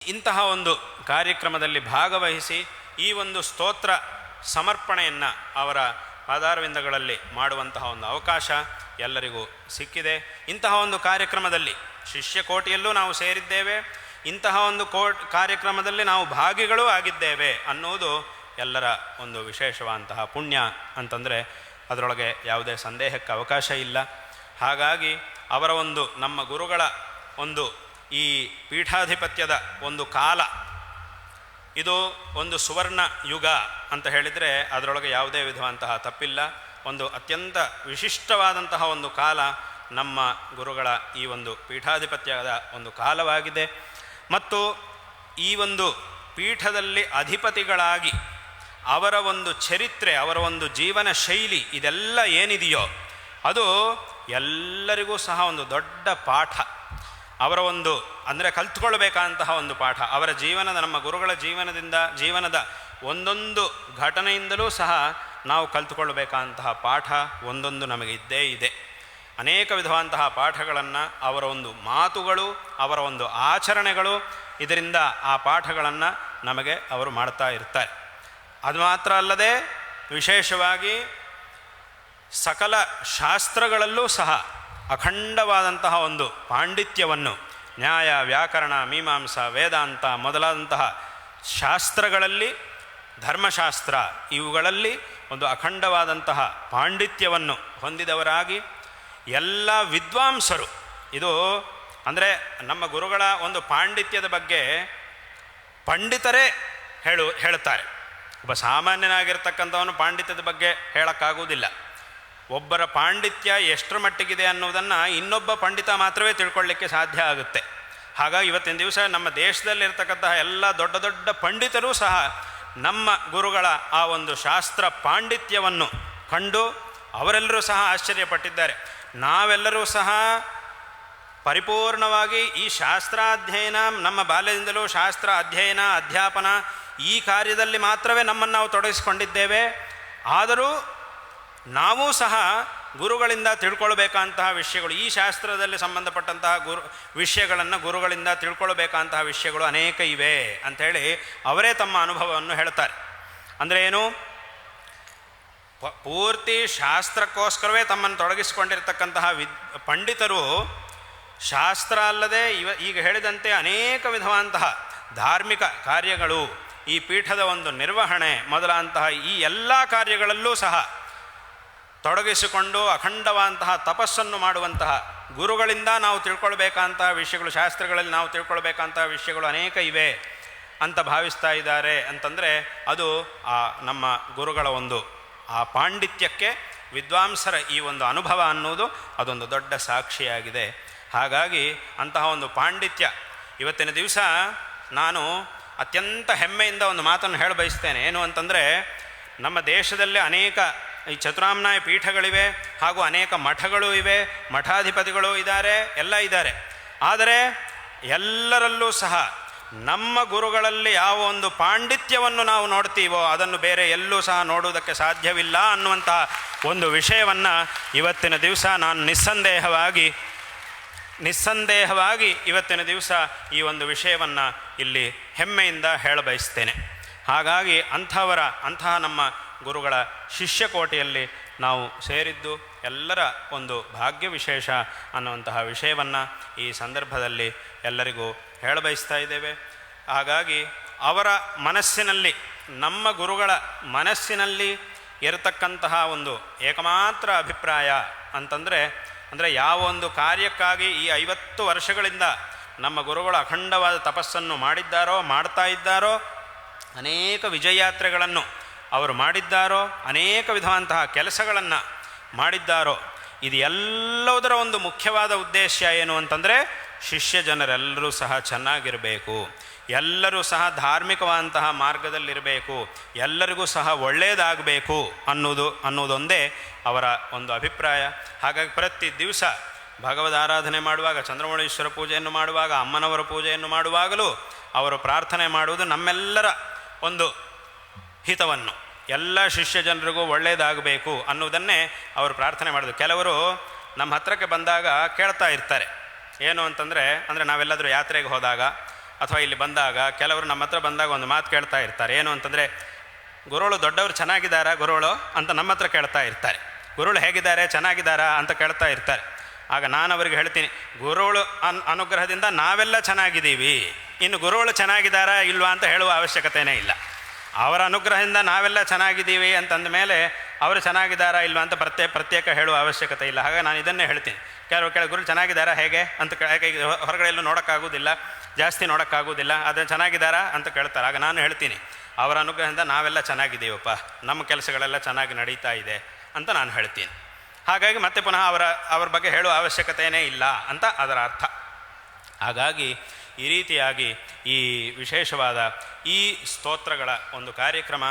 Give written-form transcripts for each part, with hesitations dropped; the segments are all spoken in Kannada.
ಇಂತಹ ಒಂದು ಕಾರ್ಯಕ್ರಮದಲ್ಲಿ ಭಾಗವಹಿಸಿ ಈ ಒಂದು ಸ್ತೋತ್ರ ಸಮರ್ಪಣೆಯನ್ನು ಅವರ ಪಾದಾರವಿಂದಗಳಲ್ಲಿ ಮಾಡುವಂತಹ ಒಂದು ಅವಕಾಶ ಎಲ್ಲರಿಗೂ ಸಿಕ್ಕಿದೆ. ಇಂತಹ ಒಂದು ಕಾರ್ಯಕ್ರಮದಲ್ಲಿ ಶಿಷ್ಯಕೋಟಿಯಲ್ಲೂ ನಾವು ಸೇರಿದ್ದೇವೆ, ಇಂತಹ ಒಂದು ಕಾರ್ಯಕ್ರಮದಲ್ಲಿ ನಾವು ಭಾಗಿಗಳೂ ಆಗಿದ್ದೇವೆ ಅನ್ನುವುದು ಎಲ್ಲರ ಒಂದು ವಿಶೇಷವಾದಂತಹ ಪುಣ್ಯ ಅಂತಂದರೆ ಅದರೊಳಗೆ ಯಾವುದೇ ಸಂದೇಹಕ್ಕೆ ಅವಕಾಶ ಇಲ್ಲ. ಹಾಗಾಗಿ ಅವರ ಒಂದು ನಮ್ಮ ಗುರುಗಳ ಒಂದು ಈ ಪೀಠಾಧಿಪತ್ಯದ ಒಂದು ಕಾಲ ಇದು ಒಂದು ಸುವರ್ಣ ಯುಗ ಅಂತ ಹೇಳಿದರೆ ಅದರೊಳಗೆ ಯಾವುದೇ ವಿಧವಂತಹ ತಪ್ಪಿಲ್ಲ. ಒಂದು ಅತ್ಯಂತ ವಿಶಿಷ್ಟವಾದಂತಹ ಒಂದು ಕಾಲ ನಮ್ಮ ಗುರುಗಳ ಈ ಒಂದು ಪೀಠಾಧಿಪತ್ಯದ ಒಂದು ಕಾಲವಾಗಿದೆ. ಮತ್ತು ಈ ಒಂದು ಪೀಠದಲ್ಲಿ ಅಧಿಪತಿಗಳಾಗಿ ಅವರ ಒಂದು ಚರಿತ್ರೆ, ಅವರ ಒಂದು ಜೀವನ ಶೈಲಿ ಇದೆಲ್ಲ ಏನಿದೆಯೋ ಅದು ಎಲ್ಲರಿಗೂ ಸಹ ಒಂದು ದೊಡ್ಡ ಪಾಠ. ಅವರ ಒಂದು ಅಂದರೆ ಕಲ್ತ್ಕೊಳ್ಬೇಕಂತಹ ಒಂದು ಪಾಠ. ಅವರ ಜೀವನದ ನಮ್ಮ ಗುರುಗಳ ಜೀವನದ ಒಂದೊಂದು ಘಟನೆಯಿಂದಲೂ ಸಹ ನಾವು ಕಲ್ತುಕೊಳ್ಬೇಕಂತಹ ಪಾಠ ಒಂದೊಂದು ನಮಗೆ ಇದ್ದೇ ಇದೆ. ಅನೇಕ ವಿಧವಾದಂತಹ ಪಾಠಗಳನ್ನು ಅವರ ಒಂದು ಮಾತುಗಳು, ಅವರ ಒಂದು ಆಚರಣೆಗಳು, ಇದರಿಂದ ಆ ಪಾಠಗಳನ್ನು ನಮಗೆ ಅವರು ಮಾಡ್ತಾ ಇರ್ತಾರೆ. ಅದು ಮಾತ್ರ ಅಲ್ಲದೆ ವಿಶೇಷವಾಗಿ ಸಕಲ ಶಾಸ್ತ್ರಗಳಲ್ಲೂ ಸಹ ಅಖಂಡವಾದಂತಹ ಒಂದು ಪಾಂಡಿತ್ಯವನ್ನು, ನ್ಯಾಯ, ವ್ಯಾಕರಣ, ಮೀಮಾಂಸ, ವೇದಾಂತ ಮೊದಲಾದಂತಹ ಶಾಸ್ತ್ರಗಳಲ್ಲಿ, ಧರ್ಮಶಾಸ್ತ್ರ ಇವುಗಳಲ್ಲಿ ಒಂದು ಅಖಂಡವಾದಂತಹ ಪಾಂಡಿತ್ಯವನ್ನು ಹೊಂದಿದವರಾಗಿ ಎಲ್ಲ ವಿದ್ವಾಂಸರು, ಇದು ಅಂದರೆ ನಮ್ಮ ಗುರುಗಳ ಒಂದು ಪಾಂಡಿತ್ಯದ ಬಗ್ಗೆ ಪಂಡಿತರೇ ಹೇಳುತ್ತಾರೆ. ಒಬ್ಬ ಸಾಮಾನ್ಯನಾಗಿರ್ತಕ್ಕಂಥವನು ಪಾಂಡಿತ್ಯದ ಬಗ್ಗೆ ಹೇಳೋಕ್ಕಾಗುವುದಿಲ್ಲ. ಒಬ್ಬರ ಪಾಂಡಿತ್ಯ ಎಷ್ಟರ ಮಟ್ಟಿಗಿದೆ ಅನ್ನೋದನ್ನು ಇನ್ನೊಬ್ಬ ಪಂಡಿತ ಮಾತ್ರವೇ ತಿಳ್ಕೊಳ್ಳಿಕ್ಕೆ ಸಾಧ್ಯ ಆಗುತ್ತೆ. ಹಾಗಾಗಿ ಇವತ್ತಿನ ದಿವಸ ನಮ್ಮ ದೇಶದಲ್ಲಿರ್ತಕ್ಕಂತಹ ಎಲ್ಲ ದೊಡ್ಡ ದೊಡ್ಡ ಪಂಡಿತರೂ ಸಹ ನಮ್ಮ ಗುರುಗಳ ಆ ಒಂದು ಶಾಸ್ತ್ರ ಪಾಂಡಿತ್ಯವನ್ನು ಕಂಡು ಅವರೆಲ್ಲರೂ ಸಹ ಆಶ್ಚರ್ಯಪಟ್ಟಿದ್ದಾರೆ. ನಾವೆಲ್ಲರೂ ಸಹ ಪರಿಪೂರ್ಣವಾಗಿ ಈ ಶಾಸ್ತ್ರಾಧ್ಯಯನ, ನಮ್ಮ ಬಾಲ್ಯದಿಂದಲೂ ಶಾಸ್ತ್ರ ಅಧ್ಯಯನ, ಅಧ್ಯಾಪನ ಈ ಕಾರ್ಯದಲ್ಲಿ ಮಾತ್ರವೇ ನಮ್ಮನ್ನು ನಾವು ತೊಡಗಿಸಿಕೊಂಡಿದ್ದೇವೆ. ಆದರೂ ನಾವೂ ಸಹ ಗುರುಗಳಿಂದ ತಿಳ್ಕೊಳ್ಬೇಕಂತಹ ವಿಷಯಗಳು, ಈ ಶಾಸ್ತ್ರದಲ್ಲಿ ಸಂಬಂಧಪಟ್ಟಂತಹ ವಿಷಯಗಳನ್ನು ಗುರುಗಳಿಂದ ತಿಳ್ಕೊಳ್ಬೇಕಂತಹ ವಿಷಯಗಳು ಅನೇಕ ಇವೆ ಅಂಥೇಳಿ ಅವರೇ ತಮ್ಮ ಅನುಭವವನ್ನು ಹೇಳ್ತಾರೆ. ಅಂದರೆ ಏನು, ಪೂರ್ತಿ ಶಾಸ್ತ್ರಕ್ಕೋಸ್ಕರವೇ ತಮ್ಮನ್ನು ತೊಡಗಿಸಿಕೊಂಡಿರ್ತಕ್ಕಂತಹ ಪಂಡಿತರು ಶಾಸ್ತ್ರ ಅಲ್ಲದೆ ಈಗ ಹೇಳಿದಂತೆ ಅನೇಕ ವಿಧವಾದಂತಹ ಧಾರ್ಮಿಕ ಕಾರ್ಯಗಳು, ಈ ಪೀಠದ ಒಂದು ನಿರ್ವಹಣೆ ಮೊದಲಾದಂತಹ ಈ ಎಲ್ಲ ಕಾರ್ಯಗಳಲ್ಲೂ ಸಹ ತೊಡಗಿಸಿಕೊಂಡು ಅಖಂಡವಾದಂತಹ ತಪಸ್ಸನ್ನು ಮಾಡುವಂತಹ ಗುರುಗಳಿಂದ ನಾವು ತಿಳ್ಕೊಳ್ಬೇಕಂತಹ ವಿಷಯಗಳು, ಶಾಸ್ತ್ರಗಳಲ್ಲಿ ನಾವು ತಿಳ್ಕೊಳ್ಬೇಕಂತಹ ವಿಷಯಗಳು ಅನೇಕ ಇವೆ ಅಂತ ಭಾವಿಸ್ತಾ ಇದ್ದಾರೆ. ಅಂತಂದರೆ ಅದು ನಮ್ಮ ಗುರುಗಳ ಒಂದು ಆ ಪಾಂಡಿತ್ಯಕ್ಕೆ, ವಿದ್ವಾಂಸರ ಈ ಒಂದು ಅನುಭವ ಅನ್ನೋದು ಅದೊಂದು ದೊಡ್ಡ ಸಾಕ್ಷಿಯಾಗಿದೆ. ಹಾಗಾಗಿ ಅಂತಹ ಒಂದು ಪಾಂಡಿತ್ಯ ಇವತ್ತಿನ ದಿವಸ ನಾನು ಅತ್ಯಂತ ಹೆಮ್ಮೆಯಿಂದ ಒಂದು ಮಾತನ್ನು ಹೇಳ ಬಯಸ್ತೇನೆ. ಏನು ಅಂತಂದರೆ, ನಮ್ಮ ದೇಶದಲ್ಲಿ ಅನೇಕ ಈ ಚತುರಾಮ್ನಾಯ ಪೀಠಗಳಿವೆ, ಹಾಗೂ ಅನೇಕ ಮಠಗಳು ಇವೆ, ಮಠಾಧಿಪತಿಗಳು ಇದ್ದಾರೆ, ಎಲ್ಲ ಇದ್ದಾರೆ. ಆದರೆ ಎಲ್ಲರಲ್ಲೂ ಸಹ ನಮ್ಮ ಗುರುಗಳಲ್ಲಿ ಯಾವ ಒಂದು ಪಾಂಡಿತ್ಯವನ್ನು ನಾವು ನೋಡ್ತೀವೋ ಅದನ್ನು ಬೇರೆ ಎಲ್ಲೂ ಸಹ ನೋಡುವುದಕ್ಕೆ ಸಾಧ್ಯವಿಲ್ಲ ಅನ್ನುವಂತಹ ಒಂದು ವಿಷಯವನ್ನು ಇವತ್ತಿನ ದಿವಸ ನಾನು ನಿಸ್ಸಂದೇಹವಾಗಿ ಇವತ್ತಿನ ದಿವಸ ಈ ಒಂದು ವಿಷಯವನ್ನು ಇಲ್ಲಿ ಹೆಮ್ಮೆಯಿಂದ ಹೇಳಬಯಸ್ತೇನೆ. ಹಾಗಾಗಿ ಅಂತಹ ನಮ್ಮ ಗುರುಗಳ ಶಿಷ್ಯಕೋಟೆಯಲ್ಲಿ ನಾವು ಸೇರಿದ್ದು ಎಲ್ಲರ ಒಂದು ಭಾಗ್ಯ ವಿಶೇಷ ಅನ್ನುವಂತಹ ವಿಷಯವನ್ನು ಈ ಸಂದರ್ಭದಲ್ಲಿ ಎಲ್ಲರಿಗೂ ಹೇಳಬಯಸ್ತಾ ಇದ್ದೇವೆ. ಹಾಗಾಗಿ ಅವರ ಮನಸ್ಸಿನಲ್ಲಿ, ನಮ್ಮ ಗುರುಗಳ ಮನಸ್ಸಿನಲ್ಲಿ ಇರತಕ್ಕಂತಹ ಒಂದು ಏಕಮಾತ್ರ ಅಭಿಪ್ರಾಯ ಅಂದರೆ ಯಾವ ಒಂದು ಕಾರ್ಯಕ್ಕಾಗಿ ಈ 50 ವರ್ಷಗಳಿಂದ ನಮ್ಮ ಗುರುಗಳು ಅಖಂಡವಾದ ತಪಸ್ಸನ್ನು ಮಾಡ್ತಾ ಇದ್ದಾರೋ, ಅನೇಕ ವಿಜಯಯಾತ್ರೆಗಳನ್ನು ಅವರು ಮಾಡಿದ್ದಾರೋ, ಅನೇಕ ವಿಧವಾದಂತಹ ಕೆಲಸಗಳನ್ನು ಮಾಡಿದ್ದಾರೋ, ಇದು ಎಲ್ಲದರ ಒಂದು ಮುಖ್ಯವಾದ ಉದ್ದೇಶ ಏನು ಅಂತಂದರೆ ಶಿಷ್ಯ ಜನರೆಲ್ಲರೂ ಸಹ ಚೆನ್ನಾಗಿರಬೇಕು, ಎಲ್ಲರೂ ಸಹ ಧಾರ್ಮಿಕವಾದಂತಹ ಮಾರ್ಗದಲ್ಲಿರಬೇಕು, ಎಲ್ಲರಿಗೂ ಸಹ ಒಳ್ಳೆಯದಾಗಬೇಕು ಅನ್ನೋದೊಂದೇ ಅವರ ಒಂದು ಅಭಿಪ್ರಾಯ. ಹಾಗಾಗಿ ಪ್ರತಿ ದಿವಸ ಭಗವದ್ ಆರಾಧನೆ ಮಾಡುವಾಗ, ಚಂದ್ರಮೌಳೀಶ್ವರ ಪೂಜೆಯನ್ನು ಮಾಡುವಾಗ, ಅಮ್ಮನವರ ಪೂಜೆಯನ್ನು ಮಾಡುವಾಗಲೂ ಅವರು ಪ್ರಾರ್ಥನೆ ಮಾಡುವುದು ನಮ್ಮೆಲ್ಲರ ಒಂದು ಹಿತವನ್ನು, ಎಲ್ಲ ಶಿಷ್ಯ ಜನರಿಗೂ ಒಳ್ಳೆಯದಾಗಬೇಕು ಅನ್ನೋದನ್ನೇ ಅವರು ಪ್ರಾರ್ಥನೆ ಮಾಡೋದು. ಕೆಲವರು ನಮ್ಮ ಹತ್ರಕ್ಕೆ ಬಂದಾಗ ಕೇಳ್ತಾ ಇರ್ತಾರೆ, ಏನು ಅಂತಂದರೆ ನಾವೆಲ್ಲಾದರೂ ಯಾತ್ರೆಗೆ ಹೋದಾಗ ಅಥವಾ ಇಲ್ಲಿ ಬಂದಾಗ ಕೆಲವರು ನಮ್ಮ ಹತ್ರ ಬಂದಾಗ ಒಂದು ಮಾತು ಕೇಳ್ತಾ ಇರ್ತಾರೆ, ಏನು ಅಂತಂದರೆ, ಗುರುಗಳು ದೊಡ್ಡವರು ಚೆನ್ನಾಗಿದ್ದಾರಾ ಗುರುಗಳು ಅಂತ ನಮ್ಮ ಹತ್ರ ಕೇಳ್ತಾ ಇರ್ತಾರೆ. ಗುರುಗಳು ಹೇಗಿದ್ದಾರೆ, ಚೆನ್ನಾಗಿದ್ದಾರಾ ಅಂತ ಕೇಳ್ತಾ ಇರ್ತಾರೆ. ಆಗ ನಾನು ಅವರಿಗೆ ಹೇಳ್ತೀನಿ, ಗುರುಗಳು ಅನುಗ್ರಹದಿಂದ ನಾವೆಲ್ಲ ಚೆನ್ನಾಗಿದ್ದೀವಿ, ಇನ್ನು ಗುರುಗಳು ಚೆನ್ನಾಗಿದ್ದಾರಾ ಇಲ್ವಾ ಅಂತ ಹೇಳುವ ಅವಶ್ಯಕತೆಯೇ ಇಲ್ಲ. ಅವರ ಅನುಗ್ರಹದಿಂದ ನಾವೆಲ್ಲ ಚೆನ್ನಾಗಿದ್ದೀವಿ ಅಂತಂದ ಮೇಲೆ ಅವರು ಚೆನ್ನಾಗಿದ್ದಾರಾ ಇಲ್ವಾ ಅಂತ ಪ್ರತ್ಯೇಕ ಹೇಳುವ ಅವಶ್ಯಕತೆ ಇಲ್ಲ. ಹಾಗಾಗಿ ನಾನು ಇದನ್ನೇ ಹೇಳ್ತೀನಿ. ಕೆಲವು ಗುರು ಚೆನ್ನಾಗಿದ್ದಾರಾ ಹೇಗೆ ಅಂತ ಹೊರಗಡೆ ಎಲ್ಲೂ ನೋಡೋಕ್ಕಾಗೋದಿಲ್ಲ, ಜಾಸ್ತಿ ನೋಡೋಕ್ಕಾಗೋದಿಲ್ಲ, ಅದನ್ನು ಚೆನ್ನಾಗಿದ್ದಾರಾ ಅಂತ ಕೇಳ್ತಾರೆ. ಆಗ ನಾನು ಹೇಳ್ತೀನಿ, ಅವರ ಅನುಗ್ರಹದಿಂದ ನಾವೆಲ್ಲ ಚೆನ್ನಾಗಿದ್ದೀವಪ್ಪ, ನಮ್ಮ ಕೆಲಸಗಳೆಲ್ಲ ಚೆನ್ನಾಗಿ ನಡೀತಾ ಇದೆ ಅಂತ ನಾನು ಹೇಳ್ತೀನಿ. ಹಾಗಾಗಿ ಮತ್ತೆ ಪುನಃ ಅವರ ಬಗ್ಗೆ ಹೇಳುವ ಅವಶ್ಯಕತೆಯೇ ಇಲ್ಲ ಅಂತ ಅದರ ಅರ್ಥ. ಹಾಗಾಗಿ ಈ ರೀತಿಯಾಗಿ ಈ ವಿಶೇಷವಾದ ಈ ಸ್ತೋತ್ರಗಳ ಒಂದು ಕಾರ್ಯಕ್ರಮ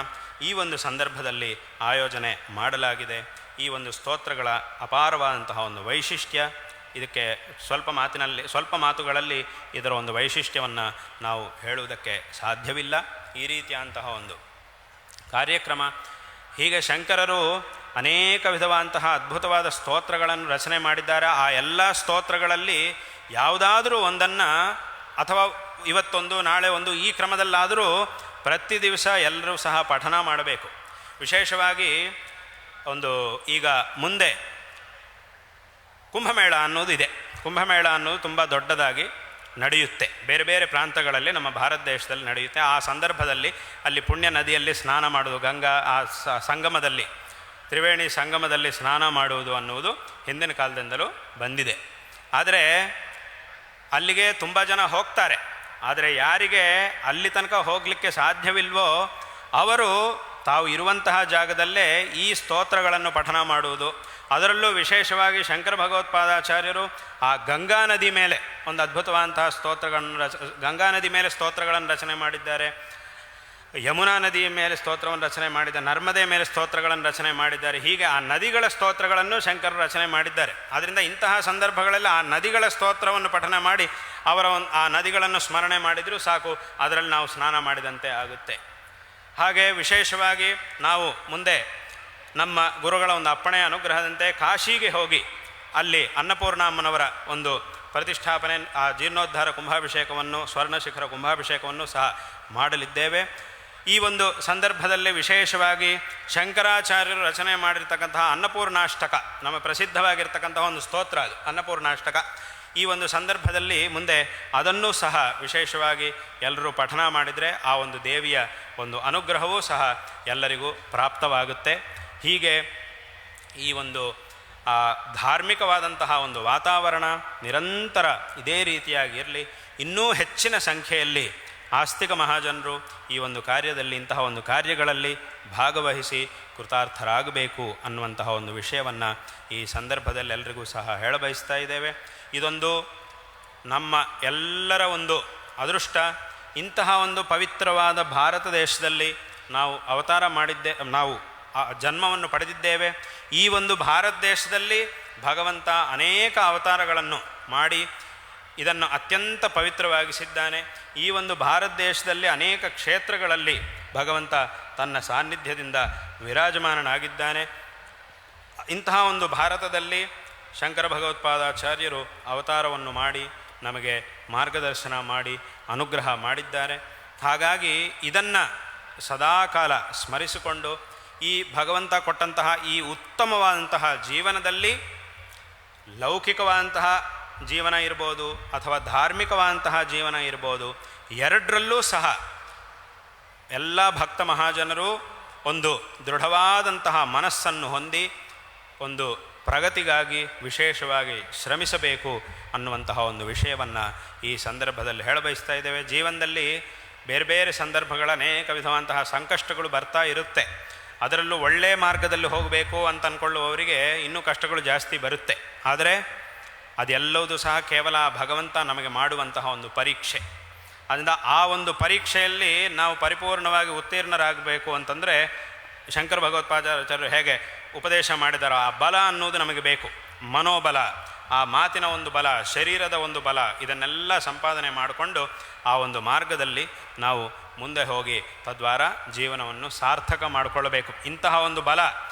ಈ ಒಂದು ಸಂದರ್ಭದಲ್ಲಿ ಆಯೋಜನೆ ಮಾಡಲಾಗಿದೆ. ಈ ಒಂದು ಸ್ತೋತ್ರಗಳ ಅಪಾರವಾದಂತಹ ಒಂದು ವೈಶಿಷ್ಟ್ಯ, ಇದಕ್ಕೆ ಸ್ವಲ್ಪ ಮಾತುಗಳಲ್ಲಿ ಇದರ ಒಂದು ವೈಶಿಷ್ಟ್ಯವನ್ನು ನಾವು ಹೇಳುವುದಕ್ಕೆ ಸಾಧ್ಯವಿಲ್ಲ. ಈ ರೀತಿಯಾದಂತಹ ಒಂದು ಕಾರ್ಯಕ್ರಮ. ಹೀಗೆ ಶಂಕರರು ಅನೇಕ ವಿಧವಾದಂತಹ ಅದ್ಭುತವಾದ ಸ್ತೋತ್ರಗಳನ್ನು ರಚನೆ ಮಾಡಿದ್ದಾರೆ. ಆ ಎಲ್ಲ ಸ್ತೋತ್ರಗಳಲ್ಲಿ ಯಾವುದಾದರೂ ಒಂದನ್ನು ಅಥವಾ ಇವತ್ತೊಂದು ನಾಳೆ ಒಂದು ಈ ಕ್ರಮದಲ್ಲಾದರೂ ಪ್ರತಿ ದಿವಸ ಎಲ್ಲರೂ ಸಹ ಪಠನ ಮಾಡಬೇಕು. ವಿಶೇಷವಾಗಿ ಈಗ ಮುಂದೆ ಕುಂಭಮೇಳ ಅನ್ನೋದು ಇದೆ. ಕುಂಭಮೇಳ ಅನ್ನೋದು ತುಂಬ ದೊಡ್ಡದಾಗಿ ನಡೆಯುತ್ತೆ, ಬೇರೆ ಬೇರೆ ಪ್ರಾಂತಗಳಲ್ಲಿ ನಮ್ಮ ಭಾರತ ದೇಶದಲ್ಲಿ ನಡೆಯುತ್ತೆ. ಆ ಸಂದರ್ಭದಲ್ಲಿ ಅಲ್ಲಿ ಪುಣ್ಯ ನದಿಯಲ್ಲಿ ಸ್ನಾನ ಮಾಡೋದು, ಗಂಗಾ ಆ ಸಂಗಮದಲ್ಲಿ, ತ್ರಿವೇಣಿ ಸಂಗಮದಲ್ಲಿ ಸ್ನಾನ ಮಾಡುವುದು ಅನ್ನುವುದು ಹಿಂದಿನ ಕಾಲದಿಂದಲೂ ಬಂದಿದೆ. ಆದರೆ ಅಲ್ಲಿಗೆ ತುಂಬ ಜನ ಹೋಗ್ತಾರೆ. ಆದರೆ ಯಾರಿಗೆ ಅಲ್ಲಿ ತನಕ ಹೋಗಲಿಕ್ಕೆ ಸಾಧ್ಯವಿಲ್ವೋ ಅವರು ತಾವು ಇರುವಂತಹ ಜಾಗದಲ್ಲೇ ಈ ಸ್ತೋತ್ರಗಳನ್ನು ಪಠನ ಮಾಡುವುದು. ಅದರಲ್ಲೂ ವಿಶೇಷವಾಗಿ ಶಂಕರ ಭಗವತ್ಪಾದಾಚಾರ್ಯರು ಆ ಗಂಗಾ ನದಿ ಮೇಲೆ ಒಂದು ಅದ್ಭುತವಾದಂತಹ ಗಂಗಾ ನದಿ ಮೇಲೆ ಸ್ತೋತ್ರಗಳನ್ನು ರಚನೆ ಮಾಡಿದ್ದಾರೆ. ಯಮುನಾ ನದಿಯ ಮೇಲೆ ಸ್ತೋತ್ರವನ್ನು ರಚನೆ ಮಾಡಿದ್ದಾರೆ. ನರ್ಮದೆ ಮೇಲೆ ಸ್ತೋತ್ರಗಳನ್ನು ರಚನೆ ಮಾಡಿದ್ದಾರೆ. ಹೀಗೆ ಆ ನದಿಗಳ ಸ್ತೋತ್ರಗಳನ್ನು ಶಂಕರರು ರಚನೆ ಮಾಡಿದ್ದಾರೆ. ಆದ್ದರಿಂದ ಇಂತಹ ಸಂದರ್ಭಗಳಲ್ಲಿ ಆ ನದಿಗಳ ಸ್ತೋತ್ರವನ್ನು ಪಠನ ಮಾಡಿ ಆ ನದಿಗಳನ್ನು ಸ್ಮರಣೆ ಮಾಡಿದರೂ ಸಾಕು, ಅದರಲ್ಲಿ ನಾವು ಸ್ನಾನ ಮಾಡಿದಂತೆ ಆಗುತ್ತೆ. ಹಾಗೆ ವಿಶೇಷವಾಗಿ ನಾವು ಮುಂದೆ ನಮ್ಮ ಗುರುಗಳ ಒಂದು ಅಪ್ಪಣೆಯ ಅನುಗ್ರಹದಂತೆ ಕಾಶಿಗೆ ಹೋಗಿ ಅಲ್ಲಿ ಅನ್ನಪೂರ್ಣಮ್ಮನವರ ಒಂದು ಪ್ರತಿಷ್ಠಾಪನೆ, ಆ ಜೀರ್ಣೋದ್ಧಾರ ಕುಂಭಾಭಿಷೇಕವನ್ನು, ಸ್ವರ್ಣಶಿಖರ ಕುಂಭಾಭಿಷೇಕವನ್ನು ಸಹ ಮಾಡಲಿದ್ದೇವೆ. ಈ ಒಂದು ಸಂದರ್ಭದಲ್ಲಿ ವಿಶೇಷವಾಗಿ ಶಂಕರಾಚಾರ್ಯರು ರಚನೆ ಮಾಡಿರ್ತಕ್ಕಂತಹ ಅನ್ನಪೂರ್ಣಾಷ್ಟಕ, ನಮ್ಮ ಪ್ರಸಿದ್ಧವಾಗಿರ್ತಕ್ಕಂತಹ ಒಂದು ಸ್ತೋತ್ರ ಅದು ಅನ್ನಪೂರ್ಣಾಷ್ಟಕ. ಈ ಒಂದು ಸಂದರ್ಭದಲ್ಲಿ ಮುಂದೆ ಅದನ್ನೂ ಸಹ ವಿಶೇಷವಾಗಿ ಎಲ್ಲರೂ ಪಠನ ಮಾಡಿದರೆ ಆ ಒಂದು ದೇವಿಯ ಒಂದು ಅನುಗ್ರಹವೂ ಸಹ ಎಲ್ಲರಿಗೂ ಪ್ರಾಪ್ತವಾಗುತ್ತೆ. ಹೀಗೆ ಈ ಒಂದು ಧಾರ್ಮಿಕವಾದಂತಹ ಒಂದು ವಾತಾವರಣ ನಿರಂತರ ಇದೇ ರೀತಿಯಾಗಿರಲಿ. ಇನ್ನೂ ಹೆಚ್ಚಿನ ಸಂಖ್ಯೆಯಲ್ಲಿ ಆಸ್ತಿಕ ಮಹಾಜನರು ಈ ಒಂದು ಕಾರ್ಯದಲ್ಲಿ, ಇಂತಹ ಒಂದು ಕಾರ್ಯಗಳಲ್ಲಿ ಭಾಗವಹಿಸಿ ಕೃತಾರ್ಥರಾಗಬೇಕು ಅನ್ನುವಂತಹ ಒಂದು ವಿಷಯವನ್ನು ಈ ಸಂದರ್ಭದಲ್ಲಿ ಎಲ್ಲರಿಗೂ ಸಹ ಹೇಳಬಯಸ್ತಾ ಇದ್ದೇವೆ. ಇದೊಂದು ನಮ್ಮ ಎಲ್ಲರ ಒಂದು ಅದೃಷ್ಟ. ಇಂತಹ ಒಂದು ಪವಿತ್ರವಾದ ಭಾರತ ದೇಶದಲ್ಲಿ ನಾವು ನಾವು ಜನ್ಮವನ್ನು ಪಡೆದಿದ್ದೇವೆ. ಈ ಒಂದು ಭಾರತ ದೇಶದಲ್ಲಿ ಭಗವಂತ ಅನೇಕ ಅವತಾರಗಳನ್ನು ಮಾಡಿ ಇದನ್ನು ಅತ್ಯಂತ ಪವಿತ್ರವಾಗಿಸಿದ್ದಾನೆ. ಈ ಒಂದು ಭಾರತ ದೇಶದಲ್ಲಿ ಅನೇಕ ಕ್ಷೇತ್ರಗಳಲ್ಲಿ ಭಗವಂತ ತನ್ನ ಸಾನ್ನಿಧ್ಯದಿಂದ ವಿರಾಜಮಾನನಾಗಿದ್ದಾನೆ. ಇಂತಹ ಒಂದು ಭಾರತದಲ್ಲಿ ಶಂಕರ ಭಗವತ್ಪಾದಾಚಾರ್ಯರು ಅವತಾರವನ್ನು ಮಾಡಿ ನಮಗೆ ಮಾರ್ಗದರ್ಶನ ಮಾಡಿ ಅನುಗ್ರಹ ಮಾಡಿದ್ದಾರೆ. ಹಾಗಾಗಿ ಇದನ್ನು ಸದಾಕಾಲ ಸ್ಮರಿಸಿಕೊಂಡು ಈ ಭಗವಂತ ಕೊಟ್ಟಂತಹ ಈ ಉತ್ತಮವಾದಂತಹ ಜೀವನದಲ್ಲಿ ಲೌಕಿಕವಾದಂತಹ ಜೀವನ ಇರ್ಬೋದು ಅಥವಾ ಧಾರ್ಮಿಕವಾದಂತಹ ಜೀವನ ಇರ್ಬೋದು, ಎರಡರಲ್ಲೂ ಸಹ ಎಲ್ಲ ಭಕ್ತ ಮಹಾಜನರು ಒಂದು ದೃಢವಾದಂತಹ ಮನಸ್ಸನ್ನು ಹೊಂದಿ ಒಂದು ಪ್ರಗತಿಗಾಗಿ ವಿಶೇಷವಾಗಿ ಶ್ರಮಿಸಬೇಕು ಅನ್ನುವಂತಹ ಒಂದು ವಿಷಯವನ್ನು ಈ ಸಂದರ್ಭದಲ್ಲಿ ಹೇಳಬಯಸ್ತಾ ಇದ್ದೇವೆ. ಜೀವನದಲ್ಲಿ ಬೇರೆ ಬೇರೆ ಸಂದರ್ಭಗಳ ಅನೇಕ ವಿಧವಾದಂತಹ ಸಂಕಷ್ಟಗಳು ಬರ್ತಾ ಇರುತ್ತೆ. ಅದರಲ್ಲೂ ಒಳ್ಳೆಯ ಮಾರ್ಗದಲ್ಲಿ ಹೋಗಬೇಕು ಅಂತ ಅಂದ್ಕೊಳ್ಳುವವರಿಗೆ ಇನ್ನೂ ಕಷ್ಟಗಳು ಜಾಸ್ತಿ ಬರುತ್ತೆ. ಆದರೆ ಅದೆಲ್ಲವೂ ಸಹ ಕೇವಲ ಭಗವಂತ ನಮಗೆ ಮಾಡುವಂತಹ ಒಂದು ಪರೀಕ್ಷೆ. ಅದರಿಂದ ಆ ಒಂದು ಪರೀಕ್ಷೆಯಲ್ಲಿ ನಾವು ಪರಿಪೂರ್ಣವಾಗಿ ಉತ್ತೀರ್ಣರಾಗಬೇಕು ಅಂತಂದರೆ ಶಂಕರ ಭಗವತ್ಪಾದಾಚಾರ್ಯರು ಹೇಗೆ ಉಪದೇಶ ಮಾಡಿದಾರೋ ಆ ಬಲ ಅನ್ನೋದು ನಮಗೆ ಬೇಕು. ಮನೋಬಲ, ಆ ಮಾತಿನ ಒಂದು ಬಲ, ಶರೀರದ ಒಂದು ಬಲ, ಇದನ್ನೆಲ್ಲ ಸಂಪಾದನೆ ಮಾಡಿಕೊಂಡು ಆ ಒಂದು ಮಾರ್ಗದಲ್ಲಿ ನಾವು ಮುಂದೆ ಹೋಗಿ ತದ್ವಾರ ಜೀವನವನ್ನು ಸಾರ್ಥಕ ಮಾಡಿಕೊಳ್ಳಬೇಕು. ಇಂತಹ ಒಂದು ಬಲ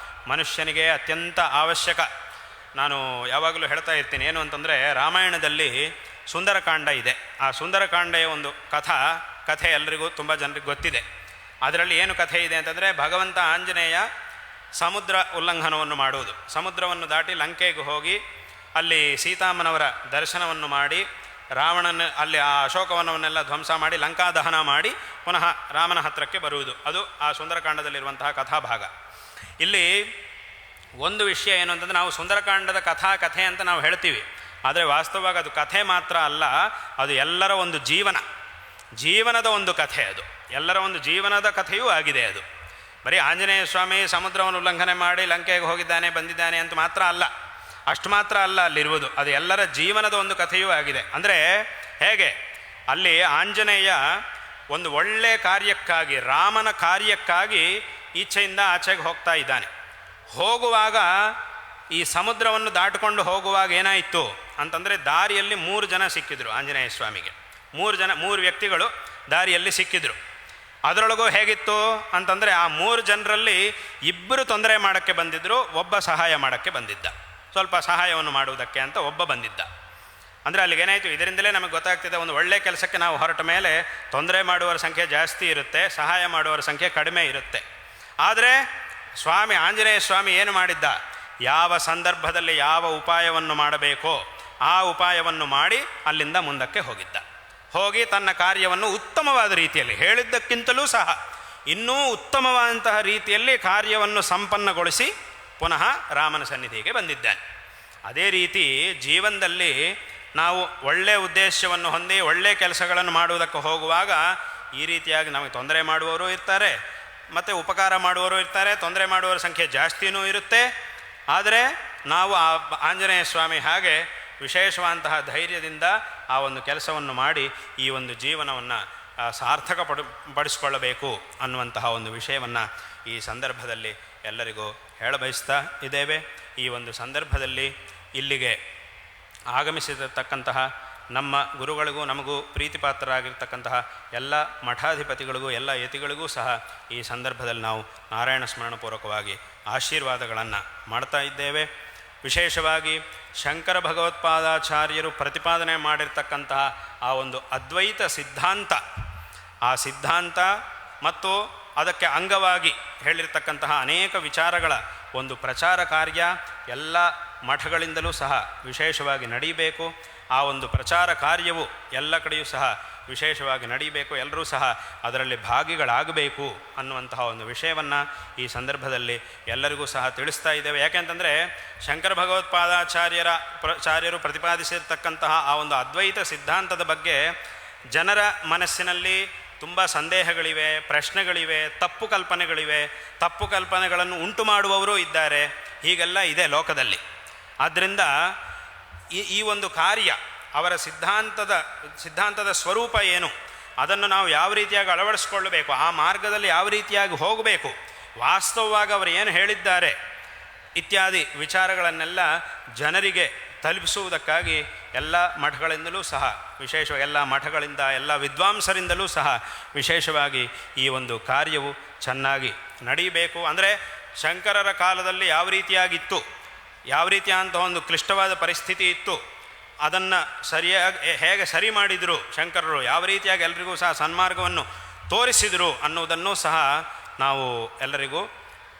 ಮನುಷ್ಯನಿಗೆ ಅತ್ಯಂತ ಅವಶ್ಯಕ. ನಾನು ಯಾವಾಗಲೂ ಹೇಳ್ತಾ ಇರ್ತೀನಿ, ಏನು ಅಂತಂದರೆ ರಾಮಾಯಣದಲ್ಲಿ ಸುಂದರಕಾಂಡ ಇದೆ. ಆ ಸುಂದರಕಾಂಡೆಯ ಒಂದು ಕಥೆ ಎಲ್ಲರಿಗೂ ತುಂಬ ಜನರಿಗೆ ಗೊತ್ತಿದೆ. ಅದರಲ್ಲಿ ಏನು ಕಥೆ ಇದೆ ಅಂತಂದರೆ, ಭಗವಂತ ಆಂಜನೇಯ ಸಮುದ್ರ ಉಲ್ಲಂಘನವನ್ನು ಮಾಡುವುದು, ಸಮುದ್ರವನ್ನು ದಾಟಿ ಲಂಕೆಗೆ ಹೋಗಿ ಅಲ್ಲಿ ಸೀತಾಮ್ಮನವರ ದರ್ಶನವನ್ನು ಮಾಡಿ ರಾವಣನ ಅಲ್ಲಿ ಆ ಅಶೋಕವನವನ್ನೆಲ್ಲ ಧ್ವಂಸ ಮಾಡಿ ಲಂಕಾದಹನ ಮಾಡಿ ಪುನಃ ರಾಮನ ಹತ್ತಿರಕ್ಕೆ ಬರುವುದು. ಅದು ಆ ಸುಂದರಕಾಂಡದಲ್ಲಿರುವಂತಹ ಕಥಾಭಾಗ. ಇಲ್ಲಿ ಒಂದು ವಿಷಯ ಏನು ಅಂತಂದರೆ, ನಾವು ಸುಂದರಕಾಂಡದ ಕಥೆ ಅಂತ ನಾವು ಹೇಳ್ತೀವಿ, ಆದರೆ ವಾಸ್ತವವಾಗಿ ಅದು ಕಥೆ ಮಾತ್ರ ಅಲ್ಲ, ಅದು ಎಲ್ಲರ ಒಂದು ಜೀವನದ ಒಂದು ಕಥೆ. ಅದು ಎಲ್ಲರ ಒಂದು ಜೀವನದ ಕಥೆಯೂ ಆಗಿದೆ. ಅದು ಬರೀ ಆಂಜನೇಯ ಸ್ವಾಮಿ ಸಮುದ್ರವನ್ನು ಉಲ್ಲಂಘನೆ ಮಾಡಿ ಲಂಕೆಗೆ ಹೋಗಿದ್ದಾನೆ ಬಂದಿದ್ದಾನೆ ಅಂತ ಮಾತ್ರ ಅಲ್ಲ, ಅಷ್ಟು ಮಾತ್ರ ಅಲ್ಲ ಅಲ್ಲಿರುವುದು, ಅದು ಎಲ್ಲರ ಜೀವನದ ಒಂದು ಕಥೆಯೂ ಆಗಿದೆ. ಅಂದರೆ ಹೇಗೆ ಅಲ್ಲಿ ಆಂಜನೇಯ ಒಂದು ಒಳ್ಳೆಯ ಕಾರ್ಯಕ್ಕಾಗಿ, ರಾಮನ ಕಾರ್ಯಕ್ಕಾಗಿ ಈಚೆಯಿಂದ ಆಚೆಗೆ ಹೋಗ್ತಾ ಇದ್ದಾನೆ. ಹೋಗುವಾಗ ಈ ಸಮುದ್ರವನ್ನು ದಾಟಿಕೊಂಡು ಹೋಗುವಾಗ ಏನಾಯಿತು ಅಂತಂದರೆ, ದಾರಿಯಲ್ಲಿ 3 ಜನ ಸಿಕ್ಕಿದ್ರು ಆಂಜನೇಯ ಸ್ವಾಮಿಗೆ. 3 ವ್ಯಕ್ತಿಗಳು ದಾರಿಯಲ್ಲಿ ಸಿಕ್ಕಿದ್ರು. ಅದರೊಳಗೂ ಹೇಗಿತ್ತು ಅಂತಂದರೆ, ಆ 3 ಜನರಲ್ಲಿ 2 ತೊಂದರೆ ಮಾಡೋಕ್ಕೆ ಬಂದಿದ್ದರು, ಒಬ್ಬ ಸಹಾಯ ಮಾಡೋಕ್ಕೆ ಬಂದಿದ್ದ, ಸ್ವಲ್ಪ ಸಹಾಯವನ್ನು ಮಾಡುವುದಕ್ಕೆ ಅಂತ ಒಬ್ಬ ಬಂದಿದ್ದ. ಅಂದರೆ ಅಲ್ಲಿಗೇನಾಯಿತು, ಇದರಿಂದಲೇ ನಮಗೆ ಗೊತ್ತಾಗ್ತಿದೆ, ಒಂದು ಒಳ್ಳೆಯ ಕೆಲಸಕ್ಕೆ ನಾವು ಹೊರಟ ಮೇಲೆ ತೊಂದರೆ ಮಾಡುವವರ ಸಂಖ್ಯೆ ಜಾಸ್ತಿ ಇರುತ್ತೆ, ಸಹಾಯ ಮಾಡುವವರ ಸಂಖ್ಯೆ ಕಡಿಮೆ ಇರುತ್ತೆ. ಆದರೆ ಆಂಜನೇಯ ಸ್ವಾಮಿ ಏನು ಮಾಡಿದ್ದ, ಯಾವ ಸಂದರ್ಭದಲ್ಲಿ ಯಾವ ಉಪಾಯವನ್ನು ಮಾಡಬೇಕೋ ಆ ಉಪಾಯವನ್ನು ಮಾಡಿ ಅಲ್ಲಿಂದ ಮುಂದಕ್ಕೆ ಹೋಗಿ ತನ್ನ ಕಾರ್ಯವನ್ನು ಉತ್ತಮವಾದ ರೀತಿಯಲ್ಲಿ, ಹೇಳಿದ್ದಕ್ಕಿಂತಲೂ ಸಹ ಇನ್ನೂ ಉತ್ತಮವಾದಂತಹ ರೀತಿಯಲ್ಲಿ ಕಾರ್ಯವನ್ನು ಸಂಪನ್ನಗೊಳಿಸಿ ಪುನಃ ರಾಮನ ಸನ್ನಿಧಿಗೆ ಬಂದಿದ್ದಾನೆ. ಅದೇ ರೀತಿ ಜೀವನದಲ್ಲಿ ನಾವು ಒಳ್ಳೆಯ ಉದ್ದೇಶವನ್ನು ಹೊಂದಿ ಒಳ್ಳೆಯ ಕೆಲಸಗಳನ್ನು ಮಾಡುವುದಕ್ಕೆ ಹೋಗುವಾಗ ಈ ರೀತಿಯಾಗಿ ನಮಗೆ ತೊಂದರೆ ಮಾಡುವವರು ಇರ್ತಾರೆ, ಮತ್ತು ಉಪಕಾರ ಮಾಡುವವರು ಇರ್ತಾರೆ, ತೊಂದರೆ ಮಾಡುವವರ ಸಂಖ್ಯೆ ಜಾಸ್ತಿಯೂ ಇರುತ್ತೆ. ಆದರೆ ನಾವು ಆ ಆಂಜನೇಯ ಸ್ವಾಮಿ ಹಾಗೆ ವಿಶೇಷವಾದಂತಹ ಧೈರ್ಯದಿಂದ ಆ ಒಂದು ಕೆಲಸವನ್ನು ಮಾಡಿ ಈ ಒಂದು ಜೀವನವನ್ನು ಸಾರ್ಥಕಪಡಿಸಿಕೊಳ್ಳಬೇಕು ಅನ್ನುವಂತಹ ಒಂದು ವಿಷಯವನ್ನು ಈ ಸಂದರ್ಭದಲ್ಲಿ ಎಲ್ಲರಿಗೂ ಹೇಳಬಯಸ್ತಾ ಇದ್ದೇವೆ. ಈ ಒಂದು ಸಂದರ್ಭದಲ್ಲಿ ಇಲ್ಲಿಗೆ ಆಗಮಿಸಿರತಕ್ಕಂತಹ ನಮ್ಮ ಗುರುಗಳಿಗೂ ನಮಗೂ ಪ್ರೀತಿಪಾತ್ರರಾಗಿರ್ತಕ್ಕಂತಹ ಎಲ್ಲ ಮಠಾಧಿಪತಿಗಳಿಗೂ ಎಲ್ಲ ಯತಿಗಳಿಗೂ ಸಹ ಈ ಸಂದರ್ಭದಲ್ಲಿ ನಾವು ನಾರಾಯಣ ಸ್ಮರಣಪೂರ್ವಕವಾಗಿ ಆಶೀರ್ವಾದಗಳನ್ನು ಮಾಡ್ತಾ ಇದ್ದೇವೆ. ವಿಶೇಷವಾಗಿ ಶಂಕರ ಭಗವತ್ಪಾದಾಚಾರ್ಯರು ಪ್ರತಿಪಾದನೆ ಮಾಡಿರ್ತಕ್ಕಂತಹ ಆ ಒಂದು ಅದ್ವೈತ ಸಿದ್ಧಾಂತ, ಆ ಸಿದ್ಧಾಂತ ಮತ್ತು ಅದಕ್ಕೆ ಅಂಗವಾಗಿ ಹೇಳಿರ್ತಕ್ಕಂತಹ ಅನೇಕ ವಿಚಾರಗಳ ಒಂದು ಪ್ರಚಾರ ಕಾರ್ಯ ಎಲ್ಲ ಮಠಗಳಿಂದಲೂ ಸಹ ವಿಶೇಷವಾಗಿ ನಡೀಬೇಕು. ಆ ಒಂದು ಪ್ರಚಾರ ಕಾರ್ಯವು ಎಲ್ಲ ಕಡೆಯೂ ಸಹ ವಿಶೇಷವಾಗಿ ನಡೀಬೇಕು, ಎಲ್ಲರೂ ಸಹ ಅದರಲ್ಲಿ ಭಾಗಿಗಳಾಗಬೇಕು ಅನ್ನುವಂತಹ ಒಂದು ವಿಷಯವನ್ನು ಈ ಸಂದರ್ಭದಲ್ಲಿ ಎಲ್ಲರಿಗೂ ಸಹ ತಿಳಿಸ್ತಾ ಇದ್ದೇವೆ. ಯಾಕೆಂತಂದರೆ ಶಂಕರ ಭಗವತ್ಪಾದಾಚಾರ್ಯರು ಪ್ರತಿಪಾದಿಸಿರ್ತಕ್ಕಂತಹ ಆ ಒಂದು ಅದ್ವೈತ ಸಿದ್ಧಾಂತದ ಬಗ್ಗೆ ಜನರ ಮನಸ್ಸಿನಲ್ಲಿ ತುಂಬ ಸಂದೇಹಗಳಿವೆ, ಪ್ರಶ್ನೆಗಳಿವೆ, ತಪ್ಪು ಕಲ್ಪನೆಗಳನ್ನು ಉಂಟು ಮಾಡುವವರು ಇದ್ದಾರೆ, ಹೀಗೆಲ್ಲ ಇದೆ ಲೋಕದಲ್ಲಿ. ಆದ್ದರಿಂದ ಈ ಒಂದು ಕಾರ್ಯ, ಅವರ ಸಿದ್ಧಾಂತದ ಸ್ವರೂಪ ಏನು, ಅದನ್ನು ನಾವು ಯಾವ ರೀತಿಯಾಗಿ ಅಳವಡಿಸ್ಕೊಳ್ಳಬೇಕು, ಆ ಮಾರ್ಗದಲ್ಲಿ ಯಾವ ರೀತಿಯಾಗಿ ಹೋಗಬೇಕು, ವಾಸ್ತವವಾಗಿ ಅವರು ಏನು ಹೇಳಿದ್ದಾರೆ ಇತ್ಯಾದಿ ವಿಚಾರಗಳನ್ನೆಲ್ಲ ಜನರಿಗೆ ತಲುಪಿಸುವುದಕ್ಕಾಗಿ ಎಲ್ಲ ಮಠಗಳಿಂದಲೂ ಸಹ ಎಲ್ಲ ಮಠಗಳಿಂದ ಎಲ್ಲ ವಿದ್ವಾಂಸರಿಂದಲೂ ಸಹ ವಿಶೇಷವಾಗಿ ಈ ಒಂದು ಕಾರ್ಯವು ಚೆನ್ನಾಗಿ ನಡೀಬೇಕು. ಅಂದರೆ ಶಂಕರರ ಕಾಲದಲ್ಲಿ ಯಾವ ರೀತಿಯಾಗಿತ್ತು, ಯಾವ ರೀತಿಯಾದಂಥ ಒಂದು ಕ್ಲಿಷ್ಟವಾದ ಪರಿಸ್ಥಿತಿ ಇತ್ತು, ಅದನ್ನು ಹೇಗೆ ಸರಿ ಮಾಡಿದರು ಶಂಕರರು, ಯಾವ ರೀತಿಯಾಗಿ ಎಲ್ರಿಗೂ ಸಹ ಸನ್ಮಾರ್ಗವನ್ನು ತೋರಿಸಿದರು ಅನ್ನುವುದನ್ನು ಸಹ ನಾವು ಎಲ್ಲರಿಗೂ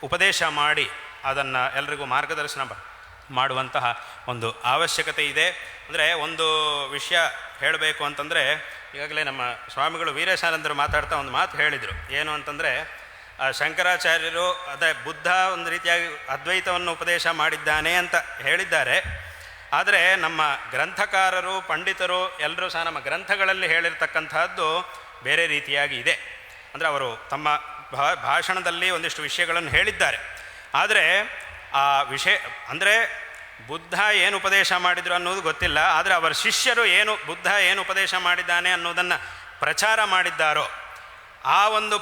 ಉಪದೇಶ ಮಾಡಿ ಅದನ್ನು ಎಲ್ಲರಿಗೂ ಮಾರ್ಗದರ್ಶನ ಮಾಡುವಂತಹ ಒಂದು ಅವಶ್ಯಕತೆ ಇದೆ. ಅಂದರೆ ಒಂದು ವಿಷಯ ಹೇಳಬೇಕು ಅಂತಂದರೆ, ಈಗಾಗಲೇ ನಮ್ಮ ಸ್ವಾಮಿಗಳು ವೀರೇಶಾನಂದರು ಮಾತಾಡ್ತಾ ಒಂದು ಮಾತು ಹೇಳಿದರು. ಏನು ಅಂತಂದರೆ, ಶಂಕರಾಚಾರ್ಯರು ಬುದ್ಧ ಒಂದು ರೀತಿಯಾಗಿ ಅದ್ವೈತವನ್ನು ಉಪದೇಶ ಮಾಡಿದ್ದಾನೆ ಅಂತ ಹೇಳಿದ್ದಾರೆ. ಆದರೆ ನಮ್ಮ ಗ್ರಂಥಕಾರರು, ಪಂಡಿತರು ಎಲ್ಲರೂ ಸಹ ನಮ್ಮ ಗ್ರಂಥಗಳಲ್ಲಿ ಹೇಳಿರ್ತಕ್ಕಂಥದ್ದು ಬೇರೆ ರೀತಿಯಾಗಿ ಇದೆ. ಅಂದರೆ ಅವರು ತಮ್ಮ ಭಾಷಣದಲ್ಲಿ ಒಂದಿಷ್ಟು ವಿಷಯಗಳನ್ನು ಹೇಳಿದ್ದಾರೆ. ಆದರೆ ಆ ವಿಷಯ ಅಂದರೆ ಬುದ್ಧ ಏನು ಉಪದೇಶ ಮಾಡಿದರು ಅನ್ನೋದು ಗೊತ್ತಿಲ್ಲ, ಆದರೆ ಅವರ ಶಿಷ್ಯರು ಬುದ್ಧ ಏನು ಉಪದೇಶ ಮಾಡಿದ್ದಾನೆ ಅನ್ನೋದನ್ನು ಪ್ರಚಾರ ಮಾಡಿದ್ದಾರೋ ಆ ಒಂದು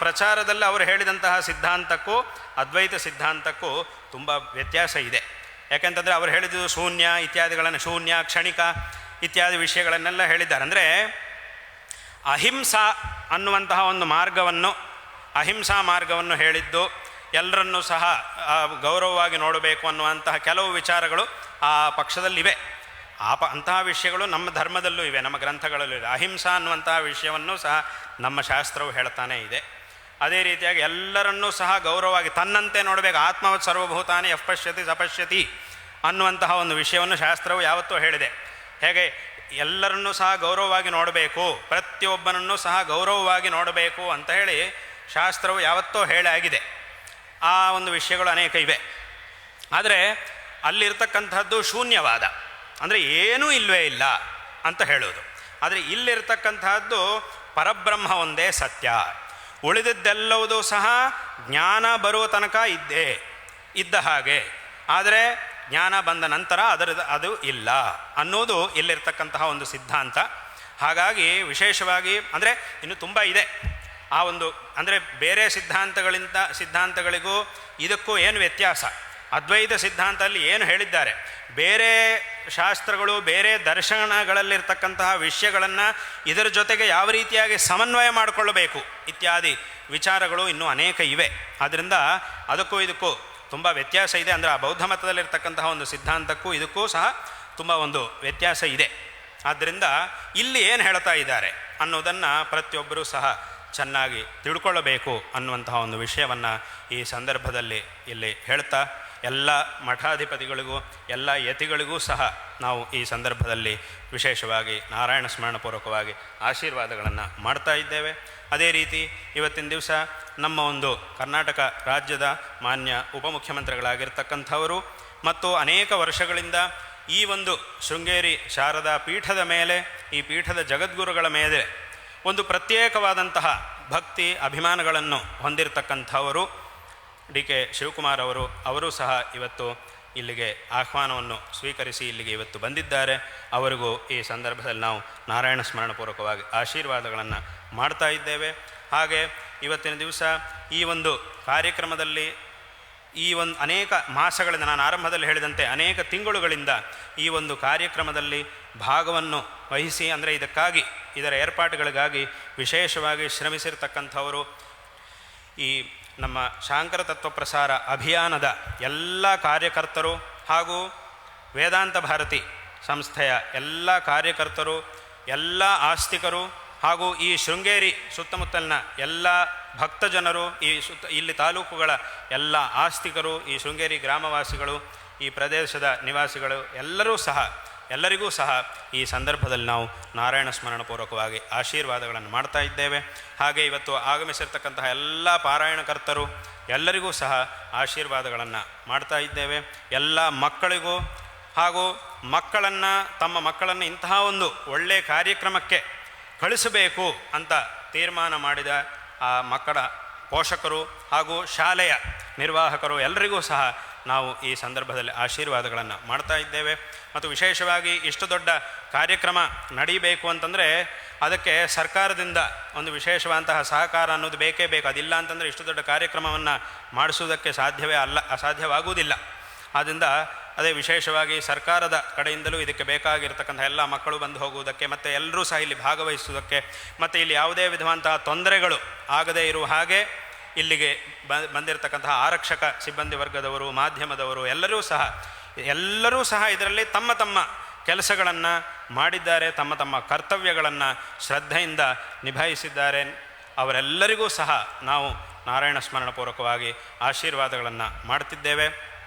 ಪ್ರಚಾರದಲ್ಲಿ ಅವರು ಹೇಳಿದಂತಹ ಸಿದ್ಧಾಂತಕ್ಕೂ ಅದ್ವೈತ ಸಿದ್ಧಾಂತಕ್ಕೂ ತುಂಬ ವ್ಯತ್ಯಾಸ ಇದೆ. ಯಾಕೆಂತಂದರೆ ಅವರು ಹೇಳಿದ್ದು ಶೂನ್ಯ ಇತ್ಯಾದಿಗಳನ್ನು, ಶೂನ್ಯ, ಕ್ಷಣಿಕ ಇತ್ಯಾದಿ ವಿಷಯಗಳನ್ನೆಲ್ಲ ಹೇಳಿದ್ದಾರೆ. ಅಂದರೆ ಅಹಿಂಸಾ ಅನ್ನುವಂತಹ ಒಂದು ಅಹಿಂಸಾ ಮಾರ್ಗವನ್ನು ಹೇಳಿದ್ದು, ಎಲ್ಲರನ್ನೂ ಸಹ ಗೌರವವಾಗಿ ನೋಡಬೇಕು ಅನ್ನುವಂತಹ ಕೆಲವು ವಿಚಾರಗಳು ಆ ಪಕ್ಷದಲ್ಲಿವೆ. ಅಂತಹ ವಿಷಯಗಳು ನಮ್ಮ ಧರ್ಮದಲ್ಲೂ ಇವೆ, ನಮ್ಮ ಗ್ರಂಥಗಳಲ್ಲೂ ಇದೆ. ಅಹಿಂಸಾ ಅನ್ನುವಂತಹ ವಿಷಯವನ್ನು ಸಹ ನಮ್ಮ ಶಾಸ್ತ್ರವು ಹೇಳ್ತಾನೇ ಇದೆ. ಅದೇ ರೀತಿಯಾಗಿ ಎಲ್ಲರನ್ನೂ ಸಹ ಗೌರವವಾಗಿ ತನ್ನಂತೆ ನೋಡಬೇಕು. ಆತ್ಮವತ್ ಸರ್ವಭೂತಾನಿ ಯಃ ಪಶ್ಯತಿ ಸಪಶ್ಯತಿ ಅನ್ನುವಂತಹ ಒಂದು ವಿಷಯವನ್ನು ಶಾಸ್ತ್ರವು ಯಾವತ್ತೂ ಹೇಳಿದೆ. ಹೇಗೆ ಎಲ್ಲರನ್ನೂ ಸಹ ಗೌರವವಾಗಿ ನೋಡಬೇಕು, ಪ್ರತಿಯೊಬ್ಬನನ್ನು ಸಹ ಗೌರವವಾಗಿ ನೋಡಬೇಕು ಅಂತ ಹೇಳಿ ಶಾಸ್ತ್ರವು ಯಾವತ್ತೂ ಹೇಳಾಗಿದೆ. ಆ ಒಂದು ವಿಷಯಗಳು ಅನೇಕ ಇವೆ. ಆದರೆ ಅಲ್ಲಿರ್ತಕ್ಕಂಥದ್ದು ಶೂನ್ಯವಾದ, ಅಂದರೆ ಏನೂ ಇಲ್ಲವೇ ಇಲ್ಲ ಅಂತ ಹೇಳೋದು. ಆದರೆ ಇಲ್ಲಿರ್ತಕ್ಕಂತಹದ್ದು ಪರಬ್ರಹ್ಮ ಒಂದೇ ಸತ್ಯ, ಉಳಿದಿದ್ದೆಲ್ಲವುದೂ ಸಹ ಜ್ಞಾನ ಬರುವ ತನಕ ಇದ್ದ ಹಾಗೆ, ಆದರೆ ಜ್ಞಾನ ಬಂದ ನಂತರ ಅದು ಇಲ್ಲ ಅನ್ನೋದು ಇಲ್ಲಿರ್ತಕ್ಕಂತಹ ಒಂದು ಸಿದ್ಧಾಂತ. ಹಾಗಾಗಿ ವಿಶೇಷವಾಗಿ ಅಂದರೆ ಇನ್ನು ತುಂಬ ಇದೆ ಆ ಒಂದು, ಅಂದರೆ ಬೇರೆ ಸಿದ್ಧಾಂತಗಳಿಗೂ ಇದಕ್ಕೂ ಏನು ವ್ಯತ್ಯಾಸ, ಅದ್ವೈತ ಸಿದ್ಧಾಂತದಲ್ಲಿ ಏನು ಹೇಳಿದ್ದಾರೆ, ಬೇರೆ ಶಾಸ್ತ್ರಗಳು ಬೇರೆ ದರ್ಶನಗಳಲ್ಲಿರ್ತಕ್ಕಂತಹ ವಿಷಯಗಳನ್ನು ಇದರ ಜೊತೆಗೆ ಯಾವ ರೀತಿಯಾಗಿ ಸಮನ್ವಯ ಮಾಡಿಕೊಳ್ಳಬೇಕು ಇತ್ಯಾದಿ ವಿಚಾರಗಳು ಇನ್ನೂ ಅನೇಕ ಇವೆ. ಆದ್ದರಿಂದ ಅದಕ್ಕೂ ಇದಕ್ಕೂ ತುಂಬ ವ್ಯತ್ಯಾಸ ಇದೆ. ಅಂದರೆ ಆ ಬೌದ್ಧ ಮತದಲ್ಲಿರ್ತಕ್ಕಂತಹ ಒಂದು ಸಿದ್ಧಾಂತಕ್ಕೂ ಇದಕ್ಕೂ ಸಹ ತುಂಬ ಒಂದು ವ್ಯತ್ಯಾಸ ಇದೆ. ಆದ್ದರಿಂದ ಇಲ್ಲಿ ಏನು ಹೇಳ್ತಾ ಇದ್ದಾರೆ ಅನ್ನೋದನ್ನು ಪ್ರತಿಯೊಬ್ಬರೂ ಸಹ ಚೆನ್ನಾಗಿ ತಿಳ್ಕೊಳ್ಳಬೇಕು ಅನ್ನುವಂತಹ ಒಂದು ವಿಷಯವನ್ನು ಈ ಸಂದರ್ಭದಲ್ಲಿ ಇಲ್ಲಿ ಹೇಳ್ತಾ, ಎಲ್ಲ ಮಠಾಧಿಪತಿಗಳಿಗೂ ಎಲ್ಲ ಯತಿಗಳಿಗೂ ಸಹ ನಾವು ಈ ಸಂದರ್ಭದಲ್ಲಿ ವಿಶೇಷವಾಗಿ ನಾರಾಯಣ ಸ್ಮರಣಪೂರ್ವಕವಾಗಿ ಆಶೀರ್ವಾದಗಳನ್ನು ಮಾಡ್ತಾ ಇದ್ದೇವೆ. ಅದೇ ರೀತಿ ಇವತ್ತಿನ ದಿವಸ ನಮ್ಮ ಒಂದು ಕರ್ನಾಟಕ ರಾಜ್ಯದ ಮಾನ್ಯ ಉಪಮುಖ್ಯಮಂತ್ರಿಗಳಾಗಿರ್ತಕ್ಕಂಥವರು ಮತ್ತು ಅನೇಕ ವರ್ಷಗಳಿಂದ ಈ ಒಂದು ಶೃಂಗೇರಿ ಶಾರದಾ ಪೀಠದ ಮೇಲೆ, ಈ ಪೀಠದ ಜಗದ್ಗುರುಗಳ ಮೇಲೆ ಒಂದು ಪ್ರತ್ಯೇಕವಾದಂತಹ ಭಕ್ತಿ ಅಭಿಮಾನಗಳನ್ನು ಹೊಂದಿರತಕ್ಕಂಥವರು ಡಿ ಕೆ ಶಿವಕುಮಾರ್ ಅವರು ಸಹ ಇವತ್ತು ಇಲ್ಲಿಗೆ ಆಹ್ವಾನವನ್ನು ಸ್ವೀಕರಿಸಿ ಇಲ್ಲಿಗೆ ಇವತ್ತು ಬಂದಿದ್ದಾರೆ. ಅವರಿಗೂ ಈ ಸಂದರ್ಭದಲ್ಲಿ ನಾವು ನಾರಾಯಣ ಸ್ಮರಣಪೂರ್ವಕವಾಗಿ ಆಶೀರ್ವಾದಗಳನ್ನು ಮಾಡ್ತಾ ಇದ್ದೇವೆ. ಹಾಗೆ ಇವತ್ತಿನ ದಿವಸ ಈ ಒಂದು ಕಾರ್ಯಕ್ರಮದಲ್ಲಿ ಈ ಒಂದು ಅನೇಕ ಮಾಸಗಳಿಂದ, ನಾನು ಆರಂಭದಲ್ಲಿ ಹೇಳಿದಂತೆ ಅನೇಕ ತಿಂಗಳುಗಳಿಂದ ಈ ಒಂದು ಕಾರ್ಯಕ್ರಮದಲ್ಲಿ ಭಾಗವನ್ನು ವಹಿಸಿ, ಅಂದರೆ ಇದರ ಏರ್ಪಾಟುಗಳಿಗಾಗಿ ವಿಶೇಷವಾಗಿ ಶ್ರಮಿಸಿರ್ತಕ್ಕಂಥವರು ಈ ನಮ್ಮ ಶಾಂಕರ ತತ್ವ ಪ್ರಸಾರ ಅಭಿಯಾನದ ಎಲ್ಲ ಕಾರ್ಯಕರ್ತರು ಹಾಗೂ ವೇದಾಂತ ಭಾರತಿ ಸಂಸ್ಥೆಯ ಎಲ್ಲ ಕಾರ್ಯಕರ್ತರು, ಎಲ್ಲ ಆಸ್ತಿಕರು ಹಾಗೂ ಈ ಶೃಂಗೇರಿ ಸುತ್ತಮುತ್ತಲಿನ ಎಲ್ಲ ಭಕ್ತಜನರು, ಇಲ್ಲಿ ತಾಲೂಕುಗಳ ಎಲ್ಲ ಆಸ್ತಿಕರು, ಈ ಶೃಂಗೇರಿ ಗ್ರಾಮವಾಸಿಗಳು, ಈ ಪ್ರದೇಶದ ನಿವಾಸಿಗಳು ಎಲ್ಲರಿಗೂ ಸಹ ಈ ಸಂದರ್ಭದಲ್ಲಿ ನಾವು ನಾರಾಯಣ ಸ್ಮರಣಪೂರ್ವಕವಾಗಿ ಆಶೀರ್ವಾದಗಳನ್ನು ಮಾಡ್ತಾ ಇದ್ದೇವೆ. ಹಾಗೆ ಇವತ್ತು ಆಗಮಿಸಿರ್ತಕ್ಕಂತಹ ಎಲ್ಲ ಪಾರಾಯಣಕರ್ತರು ಎಲ್ಲರಿಗೂ ಸಹ ಆಶೀರ್ವಾದಗಳನ್ನು ಮಾಡ್ತಾ ಇದ್ದೇವೆ. ಎಲ್ಲ ಮಕ್ಕಳಿಗೂ ಹಾಗೂ ತಮ್ಮ ಮಕ್ಕಳನ್ನು ಇಂತಹ ಒಂದು ಒಳ್ಳೆಯ ಕಾರ್ಯಕ್ರಮಕ್ಕೆ ಕಳಿಸಬೇಕು ಅಂತ ತೀರ್ಮಾನ ಮಾಡಿದ ಆ ಮಕ್ಕಳ ಪೋಷಕರು ಹಾಗೂ ಶಾಲೆಯ ನಿರ್ವಾಹಕರು ಎಲ್ಲರಿಗೂ ಸಹ ನಾವು ಈ ಸಂದರ್ಭದಲ್ಲಿ ಆಶೀರ್ವಾದಗಳನ್ನು ಮಾಡ್ತಾ ಇದ್ದೇವೆ. ಮತ್ತು ವಿಶೇಷವಾಗಿ ಇಷ್ಟು ದೊಡ್ಡ ಕಾರ್ಯಕ್ರಮ ನಡೀಬೇಕು ಅಂತಂದರೆ ಅದಕ್ಕೆ ಸರ್ಕಾರದಿಂದ ಒಂದು ವಿಶೇಷವಾದಂತಹ ಸಹಕಾರ ಅನ್ನೋದು ಬೇಕೇ ಬೇಕು. ಅದಿಲ್ಲ ಅಂತಂದರೆ ಇಷ್ಟು ದೊಡ್ಡ ಕಾರ್ಯಕ್ರಮವನ್ನು ಮಾಡಿಸುವುದಕ್ಕೆ ಅಸಾಧ್ಯವಾಗುವುದಿಲ್ಲ. ಆದ್ದರಿಂದ ಅದೇ ವಿಶೇಷವಾಗಿ ಸರ್ಕಾರದ ಕಡೆಯಿಂದಲೂ ಇದಕ್ಕೆ ಬೇಕಾಗಿರ್ತಕ್ಕಂಥ ಎಲ್ಲ ಮಕ್ಕಳು ಬಂದು ಹೋಗುವುದಕ್ಕೆ ಮತ್ತು ಎಲ್ಲರೂ ಸಹ ಇಲ್ಲಿ ಭಾಗವಹಿಸುವುದಕ್ಕೆ ಮತ್ತು ಇಲ್ಲಿ ಯಾವುದೇ ವಿಧವಾದಂತಹ ತೊಂದರೆಗಳು ಆಗದೇ ಇರುವ ಹಾಗೆ ಇಲ್ಲಿಗೆ ಬಂದಿರತಕ್ಕಂತಹ ಆರಕ್ಷಕ ಸಿಬ್ಬಂದಿ ವರ್ಗದವರು, ಮಾಧ್ಯಮದವರು ಎಲ್ಲರೂ ಸಹ ಇದರಲ್ಲಿ ತಮ್ಮ ತಮ್ಮ ಕೆಲಸಗಳನ್ನು ಮಾಡಿದ್ದಾರೆ, ತಮ್ಮ ತಮ್ಮ ಕರ್ತವ್ಯಗಳನ್ನು ಶ್ರದ್ಧೆಯಿಂದ ನಿಭಾಯಿಸಿದ್ದಾರೆ. ಅವರೆಲ್ಲರಿಗೂ ಸಹ ನಾವು ನಾರಾಯಣ ಸ್ಮರಣಪೂರ್ವಕವಾಗಿ ಆಶೀರ್ವಾದಗಳನ್ನು ಮಾಡ್ತಿದ್ದೇವೆ.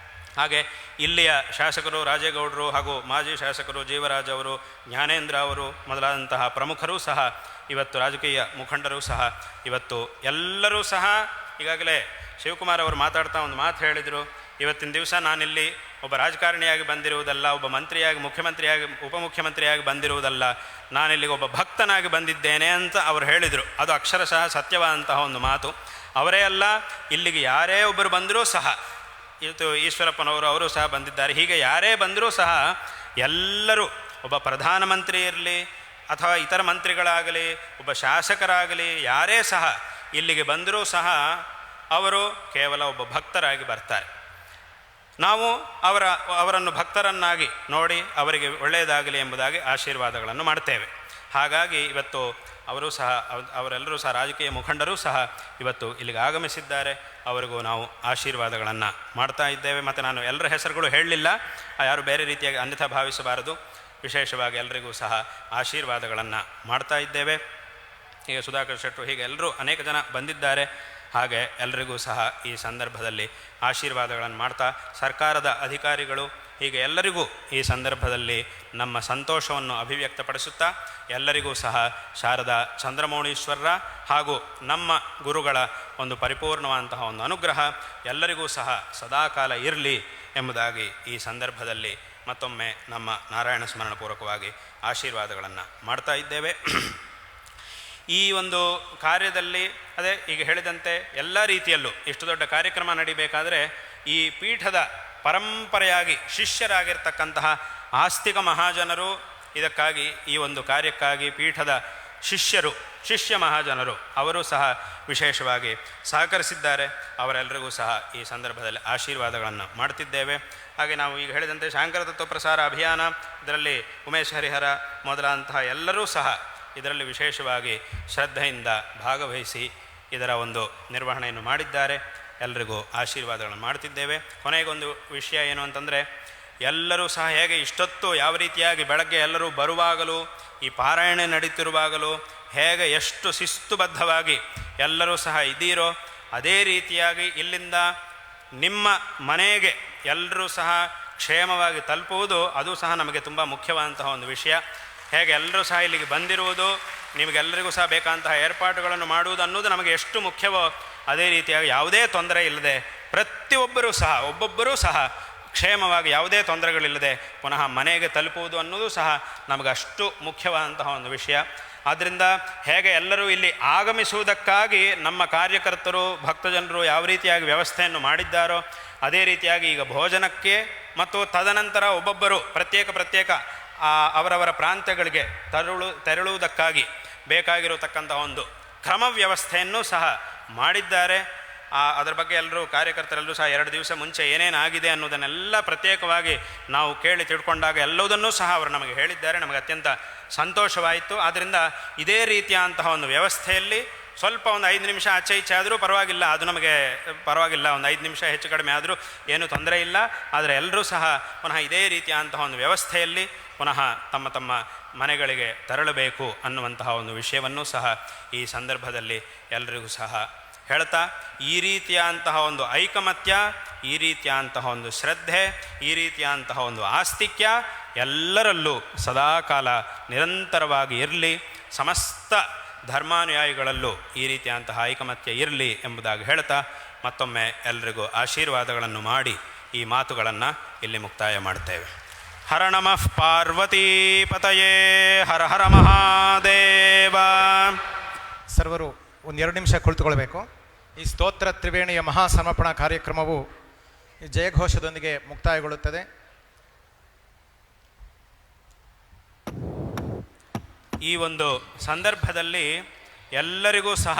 ಹಾಗೆ ಇಲ್ಲಿಯ ಶಾಸಕರು ರಾಜೇಗೌಡರು ಹಾಗೂ ಮಾಜಿ ಶಾಸಕರು ಜೀವರಾಜ್ ಅವರು, ಜ್ಞಾನೇಂದ್ರ ಅವರು ಮೊದಲಾದಂತಹ ಪ್ರಮುಖರೂ ಸಹ ಇವತ್ತು, ರಾಜಕೀಯ ಮುಖಂಡರು ಸಹ ಇವತ್ತು ಎಲ್ಲರೂ ಸಹ, ಈಗಾಗಲೇ ಶಿವಕುಮಾರ್ ಅವರು ಮಾತಾಡ್ತಾ ಒಂದು ಮಾತು ಹೇಳಿದರು, ಇವತ್ತಿನ ದಿವಸ ನಾನಿಲ್ಲಿ ಒಬ್ಬ ರಾಜಕಾರಣಿಯಾಗಿ ಬಂದಿರುವುದಲ್ಲ, ಒಬ್ಬ ಮಂತ್ರಿಯಾಗಿ ಉಪಮುಖ್ಯಮಂತ್ರಿಯಾಗಿ ಬಂದಿರುವುದಲ್ಲ, ನಾನಿಲ್ಲಿಗೆ ಒಬ್ಬ ಭಕ್ತನಾಗಿ ಬಂದಿದ್ದೇನೆ ಅಂತ ಅವರು ಹೇಳಿದರು. ಅದು ಅಕ್ಷರಶಃ ಸತ್ಯವಾದಂತಹ ಒಂದು ಮಾತು. ಅವರೇ ಅಲ್ಲ, ಇಲ್ಲಿಗೆ ಯಾರೇ ಒಬ್ಬರು ಬಂದರೂ ಸಹ, ಇವತ್ತು ಈಶ್ವರಪ್ಪನವರು ಸಹ ಬಂದಿದ್ದಾರೆ. ಹೀಗೆ ಯಾರೇ ಬಂದರೂ ಸಹ ಎಲ್ಲರೂ, ಒಬ್ಬ ಪ್ರಧಾನಮಂತ್ರಿ ಇರಲಿ ಅಥವಾ ಇತರ ಮಂತ್ರಿಗಳಾಗಲಿ, ಒಬ್ಬ ಶಾಸಕರಾಗಲಿ, ಯಾರೇ ಸಹ ಇಲ್ಲಿಗೆ ಬಂದರೂ ಸಹ ಅವರು ಕೇವಲ ಒಬ್ಬ ಭಕ್ತರಾಗಿ ಬರ್ತಾರೆ. ನಾವು ಅವರನ್ನು ಭಕ್ತರನ್ನಾಗಿ ನೋಡಿ ಅವರಿಗೆ ಒಳ್ಳೆಯದಾಗಲಿ ಎಂಬುದಾಗಿ ಆಶೀರ್ವಾದಗಳನ್ನು ಮಾಡ್ತೇವೆ. ಹಾಗಾಗಿ ಇವತ್ತು ಅವರೆಲ್ಲರೂ ಸಹ ರಾಜಕೀಯ ಮುಖಂಡರೂ ಸಹ ಇವತ್ತು ಇಲ್ಲಿಗೆ ಆಗಮಿಸಿದ್ದಾರೆ. ಅವರಿಗೂ ನಾವು ಆಶೀರ್ವಾದಗಳನ್ನು ಮಾಡ್ತಾ ಇದ್ದೇವೆ. ಮತ್ತು ನಾನು ಎಲ್ಲರ ಹೆಸರುಗಳು ಹೇಳಲಿಲ್ಲ, ಯಾರು ಬೇರೆ ರೀತಿಯಾಗಿ ಅನ್ಯಥಾ ಭಾವಿಸಬಾರದು. ವಿಶೇಷವಾಗಿ ಎಲ್ಲರಿಗೂ ಸಹ ಆಶೀರ್ವಾದಗಳನ್ನು ಮಾಡ್ತಾ ಇದ್ದೇವೆ. ಈಗ ಸುಧಾಕರ್ ಶೆಟ್ಟರು ಹೀಗೆ ಎಲ್ಲರೂ ಅನೇಕ ಜನ ಬಂದಿದ್ದಾರೆ. ಹಾಗೆ ಎಲ್ಲರಿಗೂ ಸಹ ಈ ಸಂದರ್ಭದಲ್ಲಿ ಆಶೀರ್ವಾದಗಳನ್ನು ಮಾಡ್ತಾ, ಸರ್ಕಾರದ ಅಧಿಕಾರಿಗಳು ಹೀಗೆ ಎಲ್ಲರಿಗೂ ಈ ಸಂದರ್ಭದಲ್ಲಿ ನಮ್ಮ ಸಂತೋಷವನ್ನು ಅಭಿವ್ಯಕ್ತಪಡಿಸುತ್ತಾ, ಎಲ್ಲರಿಗೂ ಸಹ ಶಾರದಾ ಚಂದ್ರಮೌಳೀಶ್ವರರ ಹಾಗೂ ನಮ್ಮ ಗುರುಗಳ ಒಂದು ಪರಿಪೂರ್ಣವಾದಂತಹ ಒಂದು ಅನುಗ್ರಹ ಎಲ್ಲರಿಗೂ ಸಹ ಸದಾಕಾಲ ಇರಲಿ ಎಂಬುದಾಗಿ ಈ ಸಂದರ್ಭದಲ್ಲಿ ಮತ್ತೊಮ್ಮೆ ನಮ್ಮ ನಾರಾಯಣ ಸ್ಮರಣಪೂರ್ವಕವಾಗಿ ಆಶೀರ್ವಾದಗಳನ್ನು ಮಾಡ್ತಾ ಇದ್ದೇವೆ. ಈ ಒಂದು ಕಾರ್ಯದಲ್ಲಿ ಅದೇ ಈಗ ಹೇಳಿದಂತೆ ಎಲ್ಲ ರೀತಿಯಲ್ಲೂ ಇಷ್ಟು ದೊಡ್ಡ ಕಾರ್ಯಕ್ರಮ ನಡಿಬೇಕಾದರೆ ಈ ಪೀಠದ ಪರಂಪರೆಯಾಗಿ ಶಿಷ್ಯರಾಗಿರ್ತಕ್ಕಂತಹ ಆಸ್ತಿಕ ಮಹಾಜನರು ಇದಕ್ಕಾಗಿ ಈ ಒಂದು ಕಾರ್ಯಕ್ಕಾಗಿ ಪೀಠದ ಶಿಷ್ಯ ಮಹಾಜನರು ಅವರು ಸಹ ವಿಶೇಷವಾಗಿ ಸಹಕರಿಸಿದ್ದಾರೆ. ಅವರೆಲ್ಲರಿಗೂ ಸಹ ಈ ಸಂದರ್ಭದಲ್ಲಿ ಆಶೀರ್ವಾದಗಳನ್ನು ಮಾಡ್ತಿದ್ದೇವೆ. ಹಾಗೆ ನಾವು ಈಗ ಹೇಳಿದಂತೆ ಶಾಂಕರ ತತ್ವ ಪ್ರಸಾರ ಅಭಿಯಾನ, ಇದರಲ್ಲಿ ಉಮೇಶ್ ಹರಿಹರ ಮೊದಲಾದಂತಹ ಎಲ್ಲರೂ ಸಹ ಇದರಲ್ಲಿ ವಿಶೇಷವಾಗಿ ಶ್ರದ್ಧೆಯಿಂದ ಭಾಗವಹಿಸಿ ಇದರ ಒಂದು ನಿರ್ವಹಣೆಯನ್ನು ಮಾಡಿದ್ದಾರೆ. ಎಲ್ಲರಿಗೂ ಆಶೀರ್ವಾದಗಳನ್ನು ಮಾಡ್ತಿದ್ದೇವೆ. ಕೊನೆಗೊಂದು ವಿಷಯ ಏನು ಅಂತಂದರೆ, ಎಲ್ಲರೂ ಸಹ ಹೇಗೆ ಇಷ್ಟೊತ್ತು ಯಾವ ರೀತಿಯಾಗಿ ಬೆಳಗ್ಗೆ ಎಲ್ಲರೂ ಬರುವಾಗಲೂ ಈ ಪಾರಾಯಣ ನಡೀತಿರುವಾಗಲೂ ಹೇಗೆ ಎಷ್ಟು ಶಿಸ್ತುಬದ್ಧವಾಗಿ ಎಲ್ಲರೂ ಸಹ ಇದ್ದೀರೋ, ಅದೇ ರೀತಿಯಾಗಿ ಇಲ್ಲಿಂದ ನಿಮ್ಮ ಮನೆಗೆ ಎಲ್ಲರೂ ಸಹ ಕ್ಷೇಮವಾಗಿ ತಲುಪುವುದು ಅದು ಸಹ ನಮಗೆ ತುಂಬ ಮುಖ್ಯವಾದಂತಹ ಒಂದು ವಿಷಯ. ಹೇಗೆ ಎಲ್ಲರೂ ಸಹ ಇಲ್ಲಿಗೆ ಬಂದಿರುವುದು, ನಿಮಗೆಲ್ಲರಿಗೂ ಸಹ ಬೇಕಾದಂತಹ ಏರ್ಪಾಟುಗಳನ್ನು ಮಾಡುವುದು ಅನ್ನೋದು ನಮಗೆ ಎಷ್ಟು ಮುಖ್ಯವೋ, ಅದೇ ರೀತಿಯಾಗಿ ಯಾವುದೇ ತೊಂದರೆ ಇಲ್ಲದೆ ಪ್ರತಿಯೊಬ್ಬರೂ ಸಹ ಒಬ್ಬೊಬ್ಬರೂ ಸಹ ಕ್ಷೇಮವಾಗಿ ಯಾವುದೇ ತೊಂದರೆಗಳಿಲ್ಲದೆ ಪುನಃ ಮನೆಗೆ ತಲುಪುವುದು ಅನ್ನೋದು ಸಹ ನಮಗಷ್ಟು ಮುಖ್ಯವಾದಂತಹ ಒಂದು ವಿಷಯ. ಆದ್ದರಿಂದ ಹೇಗೆ ಎಲ್ಲರೂ ಇಲ್ಲಿ ಆಗಮಿಸುವುದಕ್ಕಾಗಿ ನಮ್ಮ ಕಾರ್ಯಕರ್ತರು ಭಕ್ತಜನರು ಯಾವ ರೀತಿಯಾಗಿ ವ್ಯವಸ್ಥೆಯನ್ನು ಮಾಡಿದ್ದಾರೋ, ಅದೇ ರೀತಿಯಾಗಿ ಈಗ ಭೋಜನಕ್ಕೆ ಮತ್ತು ತದನಂತರ ಒಬ್ಬೊಬ್ಬರು ಪ್ರತ್ಯೇಕ ಅವರವರ ಪ್ರಾಂತ್ಯಗಳಿಗೆ ತೆರಳುವುದಕ್ಕಾಗಿ ಬೇಕಾಗಿರತಕ್ಕಂಥ ಒಂದು ಕ್ರಮ ವ್ಯವಸ್ಥೆಯನ್ನು ಸಹ ಮಾಡಿದ್ದಾರೆ. ಅದರ ಬಗ್ಗೆ ಎಲ್ಲರೂ ಕಾರ್ಯಕರ್ತರೆಲ್ಲರೂ ಸಹ 2 ದಿವಸ ಮುಂಚೆ ಏನೇನಾಗಿದೆ ಅನ್ನೋದನ್ನೆಲ್ಲ ಪ್ರತ್ಯೇಕವಾಗಿ ನಾವು ಕೇಳಿ ತಿಳ್ಕೊಂಡಾಗ ಎಲ್ಲವುದನ್ನೂ ಸಹ ಅವರು ನಮಗೆ ಹೇಳಿದ್ದಾರೆ. ನಮಗೆ ಅತ್ಯಂತ ಸಂತೋಷವಾಯಿತು. ಆದ್ದರಿಂದ ಇದೇ ರೀತಿಯಾದಂತಹ ಒಂದು ವ್ಯವಸ್ಥೆಯಲ್ಲಿ ಸ್ವಲ್ಪ ಒಂದು 5 ನಿಮಿಷ ಆಚೆ ಈಚೆ ಆದರೂ ಪರವಾಗಿಲ್ಲ, ಅದು ನಮಗೆ ಪರವಾಗಿಲ್ಲ. ಒಂದು 5 ನಿಮಿಷ ಹೆಚ್ಚು ಕಡಿಮೆ ಆದರೂ ಏನೂ ತೊಂದರೆ ಇಲ್ಲ. ಆದರೆ ಎಲ್ಲರೂ ಸಹ ಪುನಃ ಇದೇ ರೀತಿಯಾದಂತಹ ಒಂದು ವ್ಯವಸ್ಥೆಯಲ್ಲಿ ಪುನಃ ತಮ್ಮ ತಮ್ಮ ಮನೆಗಳಿಗೆ ತೆರಳಬೇಕು ಅನ್ನುವಂತಹ ಒಂದು ವಿಷಯವನ್ನು ಸಹ ಈ ಸಂದರ್ಭದಲ್ಲಿ ಎಲ್ಲರಿಗೂ ಸಹ ಹೇಳ್ತಾ, ಈ ರೀತಿಯಾದಂತಹ ಒಂದು ಐಕಮತ್ಯ, ಈ ರೀತಿಯಾದಂತಹ ಒಂದು ಶ್ರದ್ಧೆ, ಈ ರೀತಿಯಾದಂತಹ ಒಂದು ಆಸ್ತಿಕ್ಯ ಎಲ್ಲರಲ್ಲೂ ಸದಾಕಾಲ ನಿರಂತರವಾಗಿ ಇರಲಿ. ಸಮಸ್ತ ಧರ್ಮಾನುಯಾಯಿಗಳಲ್ಲೂ ಈ ರೀತಿಯಾದಂತಹ ಐಕಮತ್ಯ ಇರಲಿ ಎಂಬುದಾಗಿ ಹೇಳ್ತಾ ಮತ್ತೊಮ್ಮೆ ಎಲ್ಲರಿಗೂ ಆಶೀರ್ವಾದಗಳನ್ನು ಮಾಡಿ ಈ ಮಾತುಗಳನ್ನು ಇಲ್ಲಿ ಮುಕ್ತಾಯ ಮಾಡ್ತೇವೆ. ಹರ ನಮಃ ಪಾರ್ವತೀಪತಯೇ ಹರ ಹರ ಮಹಾದೇವ. ಸರ್ವರು 1-2 ನಿಮಿಷ ಕುಳಿತುಕೊಳ್ಬೇಕು. ಈ ಸ್ತೋತ್ರ ತ್ರಿವೇಣಿಯ ಮಹಾಸಮರ್ಪಣಾ ಕಾರ್ಯಕ್ರಮವು ಈ ಜಯಘೋಷದೊಂದಿಗೆ ಮುಕ್ತಾಯಗೊಳ್ಳುತ್ತದೆ. ಈ ಒಂದು ಸಂದರ್ಭದಲ್ಲಿ ಎಲ್ಲರಿಗೂ ಸಹ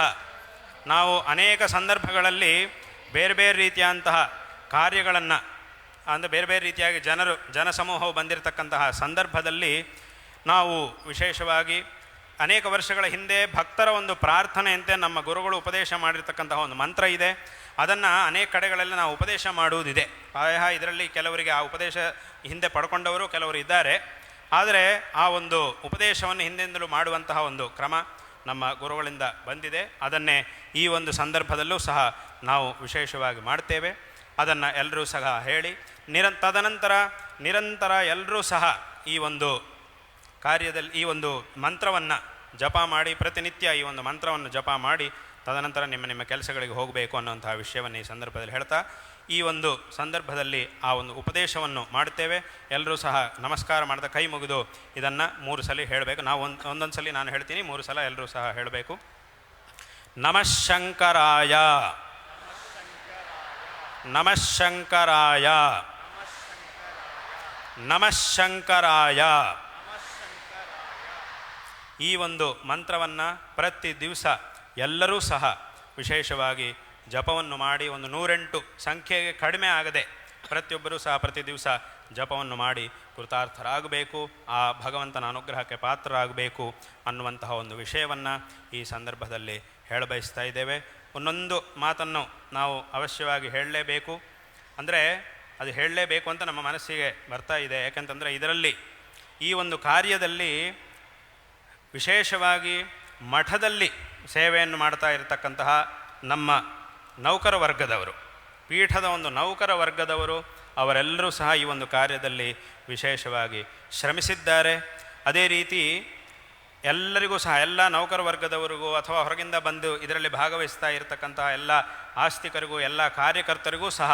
ನಾವು ಅನೇಕ ಸಂದರ್ಭಗಳಲ್ಲಿ ಬೇರೆ ಬೇರೆ ರೀತಿಯಾದಂತಹ ಕಾರ್ಯಗಳನ್ನು, ಅಂದರೆ ಬೇರೆ ಬೇರೆ ರೀತಿಯಾಗಿ ಜನಸಮೂಹವು ಬಂದಿರತಕ್ಕಂತಹ ಸಂದರ್ಭದಲ್ಲಿ ನಾವು ವಿಶೇಷವಾಗಿ ಅನೇಕ ವರ್ಷಗಳ ಹಿಂದೆ ಭಕ್ತರ ಒಂದು ಪ್ರಾರ್ಥನೆಯಂತೆ ನಮ್ಮ ಗುರುಗಳು ಉಪದೇಶ ಮಾಡಿರ್ತಕ್ಕಂತಹ ಒಂದು ಮಂತ್ರ ಇದೆ. ಅದನ್ನು ಅನೇಕ ಕಡೆಗಳಲ್ಲಿ ನಾವು ಉಪದೇಶ ಮಾಡುವುದಿದೆ. ಪ್ರಾಯಃ ಇದರಲ್ಲಿ ಕೆಲವರಿಗೆ ಆ ಉಪದೇಶ ಹಿಂದೆ ಪಡ್ಕೊಂಡವರು ಕೆಲವರು ಇದ್ದಾರೆ. ಆದರೆ ಆ ಒಂದು ಉಪದೇಶವನ್ನು ಹಿಂದಿಂದಲೂ ಮಾಡುವಂತಹ ಒಂದು ಕ್ರಮ ನಮ್ಮ ಗುರುಗಳಿಂದ ಬಂದಿದೆ. ಅದನ್ನೇ ಈ ಒಂದು ಸಂದರ್ಭದಲ್ಲೂ ಸಹ ನಾವು ವಿಶೇಷವಾಗಿ ಮಾಡ್ತೇವೆ. ಅದನ್ನು ಎಲ್ಲರೂ ಸಹ ಹೇಳಿ ತದನಂತರ ನಿರಂತರ ಎಲ್ಲರೂ ಸಹ ಈ ಒಂದು ಕಾರ್ಯದಲ್ಲಿ ಈ ಒಂದು ಮಂತ್ರವನ್ನು ಜಪ ಮಾಡಿ, ಪ್ರತಿನಿತ್ಯ ಈ ಒಂದು ಮಂತ್ರವನ್ನು ಜಪ ಮಾಡಿ ತದನಂತರ ನಿಮ್ಮ ಕೆಲಸಗಳಿಗೆ ಹೋಗಬೇಕು ಅನ್ನುವಂತಹ ವಿಷಯವನ್ನು ಈ ಸಂದರ್ಭದಲ್ಲಿ ಹೇಳ್ತಾ, ಈ ಒಂದು ಸಂದರ್ಭದಲ್ಲಿ ಆ ಒಂದು ಉಪದೇಶವನ್ನು ಮಾಡ್ತೇವೆ. ಎಲ್ಲರೂ ಸಹ ನಮಸ್ಕಾರ ಮಾಡಿದ ಕೈ ಮುಗಿದು ಇದನ್ನು 3 ಸಲ ಹೇಳಬೇಕು. ನಾವು ಒಂದೊಂದು ಸಲ ನಾನು ಹೇಳ್ತೀನಿ, 3 ಸಲ ಎಲ್ಲರೂ ಸಹ ಹೇಳಬೇಕು. ನಮಃ ಶಂಕರಾಯ, ನಮಃ ಶಂಕರಾಯ, ನಮಃ ಶಂಕರಾಯ. ಈ ಒಂದು ಮಂತ್ರವನ್ನು ಪ್ರತಿ ದಿವಸ ಎಲ್ಲರೂ ಸಹ ವಿಶೇಷವಾಗಿ ಜಪವನ್ನು ಮಾಡಿ ಒಂದು 108 ಸಂಖ್ಯೆಗೆ ಕಡಿಮೆ ಆಗದೆ ಪ್ರತಿಯೊಬ್ಬರೂ ಸಹ ಪ್ರತಿ ದಿವಸ ಜಪವನ್ನು ಮಾಡಿ ಕೃತಾರ್ಥರಾಗಬೇಕು, ಆ ಭಗವಂತನ ಅನುಗ್ರಹಕ್ಕೆ ಪಾತ್ರರಾಗಬೇಕು ಅನ್ನುವಂತಹ ಒಂದು ವಿಷಯವನ್ನು ಈ ಸಂದರ್ಭದಲ್ಲಿ ಹೇಳಬಯಸ್ತಾ ಇದ್ದೇವೆ. ಒಂದೊಂದು ಮಾತನ್ನು ನಾವು ಅವಶ್ಯವಾಗಿ ಹೇಳಲೇಬೇಕು. ಅಂದರೆ ಅದು ಹೇಳಲೇಬೇಕು ಅಂತ ನಮ್ಮ ಮನಸ್ಸಿಗೆ ಬರ್ತಾ ಇದೆ. ಯಾಕೆಂತಂದರೆ ಇದರಲ್ಲಿ ಈ ಒಂದು ಕಾರ್ಯದಲ್ಲಿ ವಿಶೇಷವಾಗಿ ಮಠದಲ್ಲಿ ಸೇವೆಯನ್ನು ಮಾಡ್ತಾ ಇರತಕ್ಕಂತಹ ನಮ್ಮ ನೌಕರ ವರ್ಗದವರು, ಪೀಠದ ಒಂದು ನೌಕರ ವರ್ಗದವರು ಅವರೆಲ್ಲರೂ ಸಹ ಈ ಒಂದು ಕಾರ್ಯದಲ್ಲಿ ವಿಶೇಷವಾಗಿ ಶ್ರಮಿಸಿದ್ದಾರೆ. ಅದೇ ರೀತಿ ಎಲ್ಲರಿಗೂ ಸಹ ಎಲ್ಲ ನೌಕರ ವರ್ಗದವರಿಗೂ ಅಥವಾ ಹೊರಗಿಂದ ಬಂದು ಇದರಲ್ಲಿ ಭಾಗವಹಿಸ್ತಾ ಇರತಕ್ಕಂತಹ ಎಲ್ಲ ಆಸ್ತಿಕರಿಗೂ ಎಲ್ಲ ಕಾರ್ಯಕರ್ತರಿಗೂ ಸಹ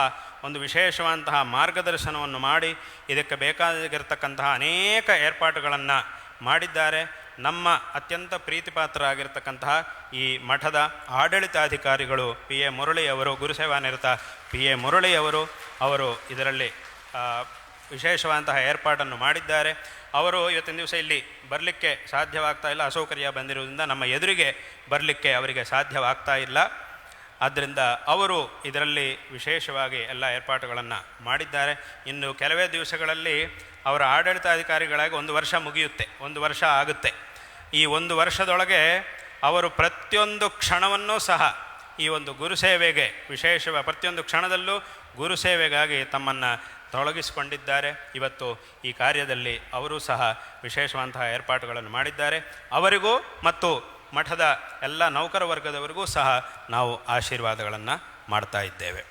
ಒಂದು ವಿಶೇಷವಾದಂತಹ ಮಾರ್ಗದರ್ಶನವನ್ನು ಮಾಡಿ ಇದಕ್ಕೆ ಬೇಕಾಗಿರತಕ್ಕಂತಹ ಅನೇಕ ಏರ್ಪಾಟುಗಳನ್ನು ಮಾಡಿದ್ದಾರೆ. ನಮ್ಮ ಅತ್ಯಂತ ಪ್ರೀತಿಪಾತ್ರರಾಗಿರ್ತಕ್ಕಂತಹ ಈ ಮಠದ ಆಡಳಿತಾಧಿಕಾರಿಗಳು ಪಿ ಎ ಮುರಳಿಯವರು, ಗುರುಸೇವಾನಿರತ ಪಿ ಎ ಮುರಳಿಯವರು ಅವರು ಇದರಲ್ಲಿ ವಿಶೇಷವಾದಂತಹ ಏರ್ಪಾಟನ್ನು ಮಾಡಿದ್ದಾರೆ. ಅವರು ಇವತ್ತಿನ ದಿವಸ ಇಲ್ಲಿ ಬರಲಿಕ್ಕೆ ಸಾಧ್ಯವಾಗ್ತಾ ಇಲ್ಲ, ಅಸೌಕರ್ಯ ಬಂದಿರುವುದರಿಂದ ನಮ್ಮ ಎದುರಿಗೆ ಬರಲಿಕ್ಕೆ ಅವರಿಗೆ ಸಾಧ್ಯವಾಗ್ತಾ ಇಲ್ಲ. ಆದ್ದರಿಂದ ಅವರು ಇದರಲ್ಲಿ ವಿಶೇಷವಾಗಿ ಎಲ್ಲ ಏರ್ಪಾಟುಗಳನ್ನು ಮಾಡಿದ್ದಾರೆ. ಇನ್ನು ಕೆಲವೇ ದಿವಸಗಳಲ್ಲಿ ಅವರ ಆಡಳಿತಾಧಿಕಾರಿಗಳಾಗಿ 1 ವರ್ಷ ಮುಗಿಯುತ್ತೆ, 1 ವರ್ಷ ಆಗುತ್ತೆ. ಈ 1 ವರ್ಷದೊಳಗೆ ಅವರು ಪ್ರತಿಯೊಂದು ಕ್ಷಣವನ್ನೂ ಸಹ ಈ ಒಂದು ಗುರುಸೇವೆಗೆ ಪ್ರತಿಯೊಂದು ಕ್ಷಣದಲ್ಲೂ ಗುರುಸೇವೆಗಾಗಿ ತಮ್ಮನ್ನು ತೊಡಗಿಸಿಕೊಂಡಿದ್ದಾರೆ. ಇವತ್ತು ಈ ಕಾರ್ಯದಲ್ಲಿ ಅವರು ಸಹ ವಿಶೇಷವಾದಂತಹ ಏರ್ಪಾಟುಗಳನ್ನು ಮಾಡಿದ್ದಾರೆ. ಅವರಿಗೂ ಮತ್ತು ಮಠದ ಎಲ್ಲ ನೌಕರ ವರ್ಗದವರಿಗೂ ಸಹ ನಾವು ಆಶೀರ್ವಾದಗಳನ್ನು ಮಾಡ್ತಾ ಇದ್ದೇವೆ.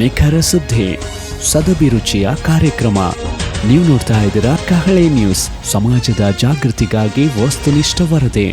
ನಿಖರ ಸುದ್ದಿ, ಸದಭಿರುಚಿಯ ಕಾರ್ಯಕ್ರಮ. ನೀವು ನೋಡ್ತಾ ಇದ್ದೀರಾ ಕಹಳೆ ನ್ಯೂಸ್, ಸಮಾಜದ ಜಾಗೃತಿಗಾಗಿ ವಸ್ತುನಿಷ್ಠ ವರದಿ.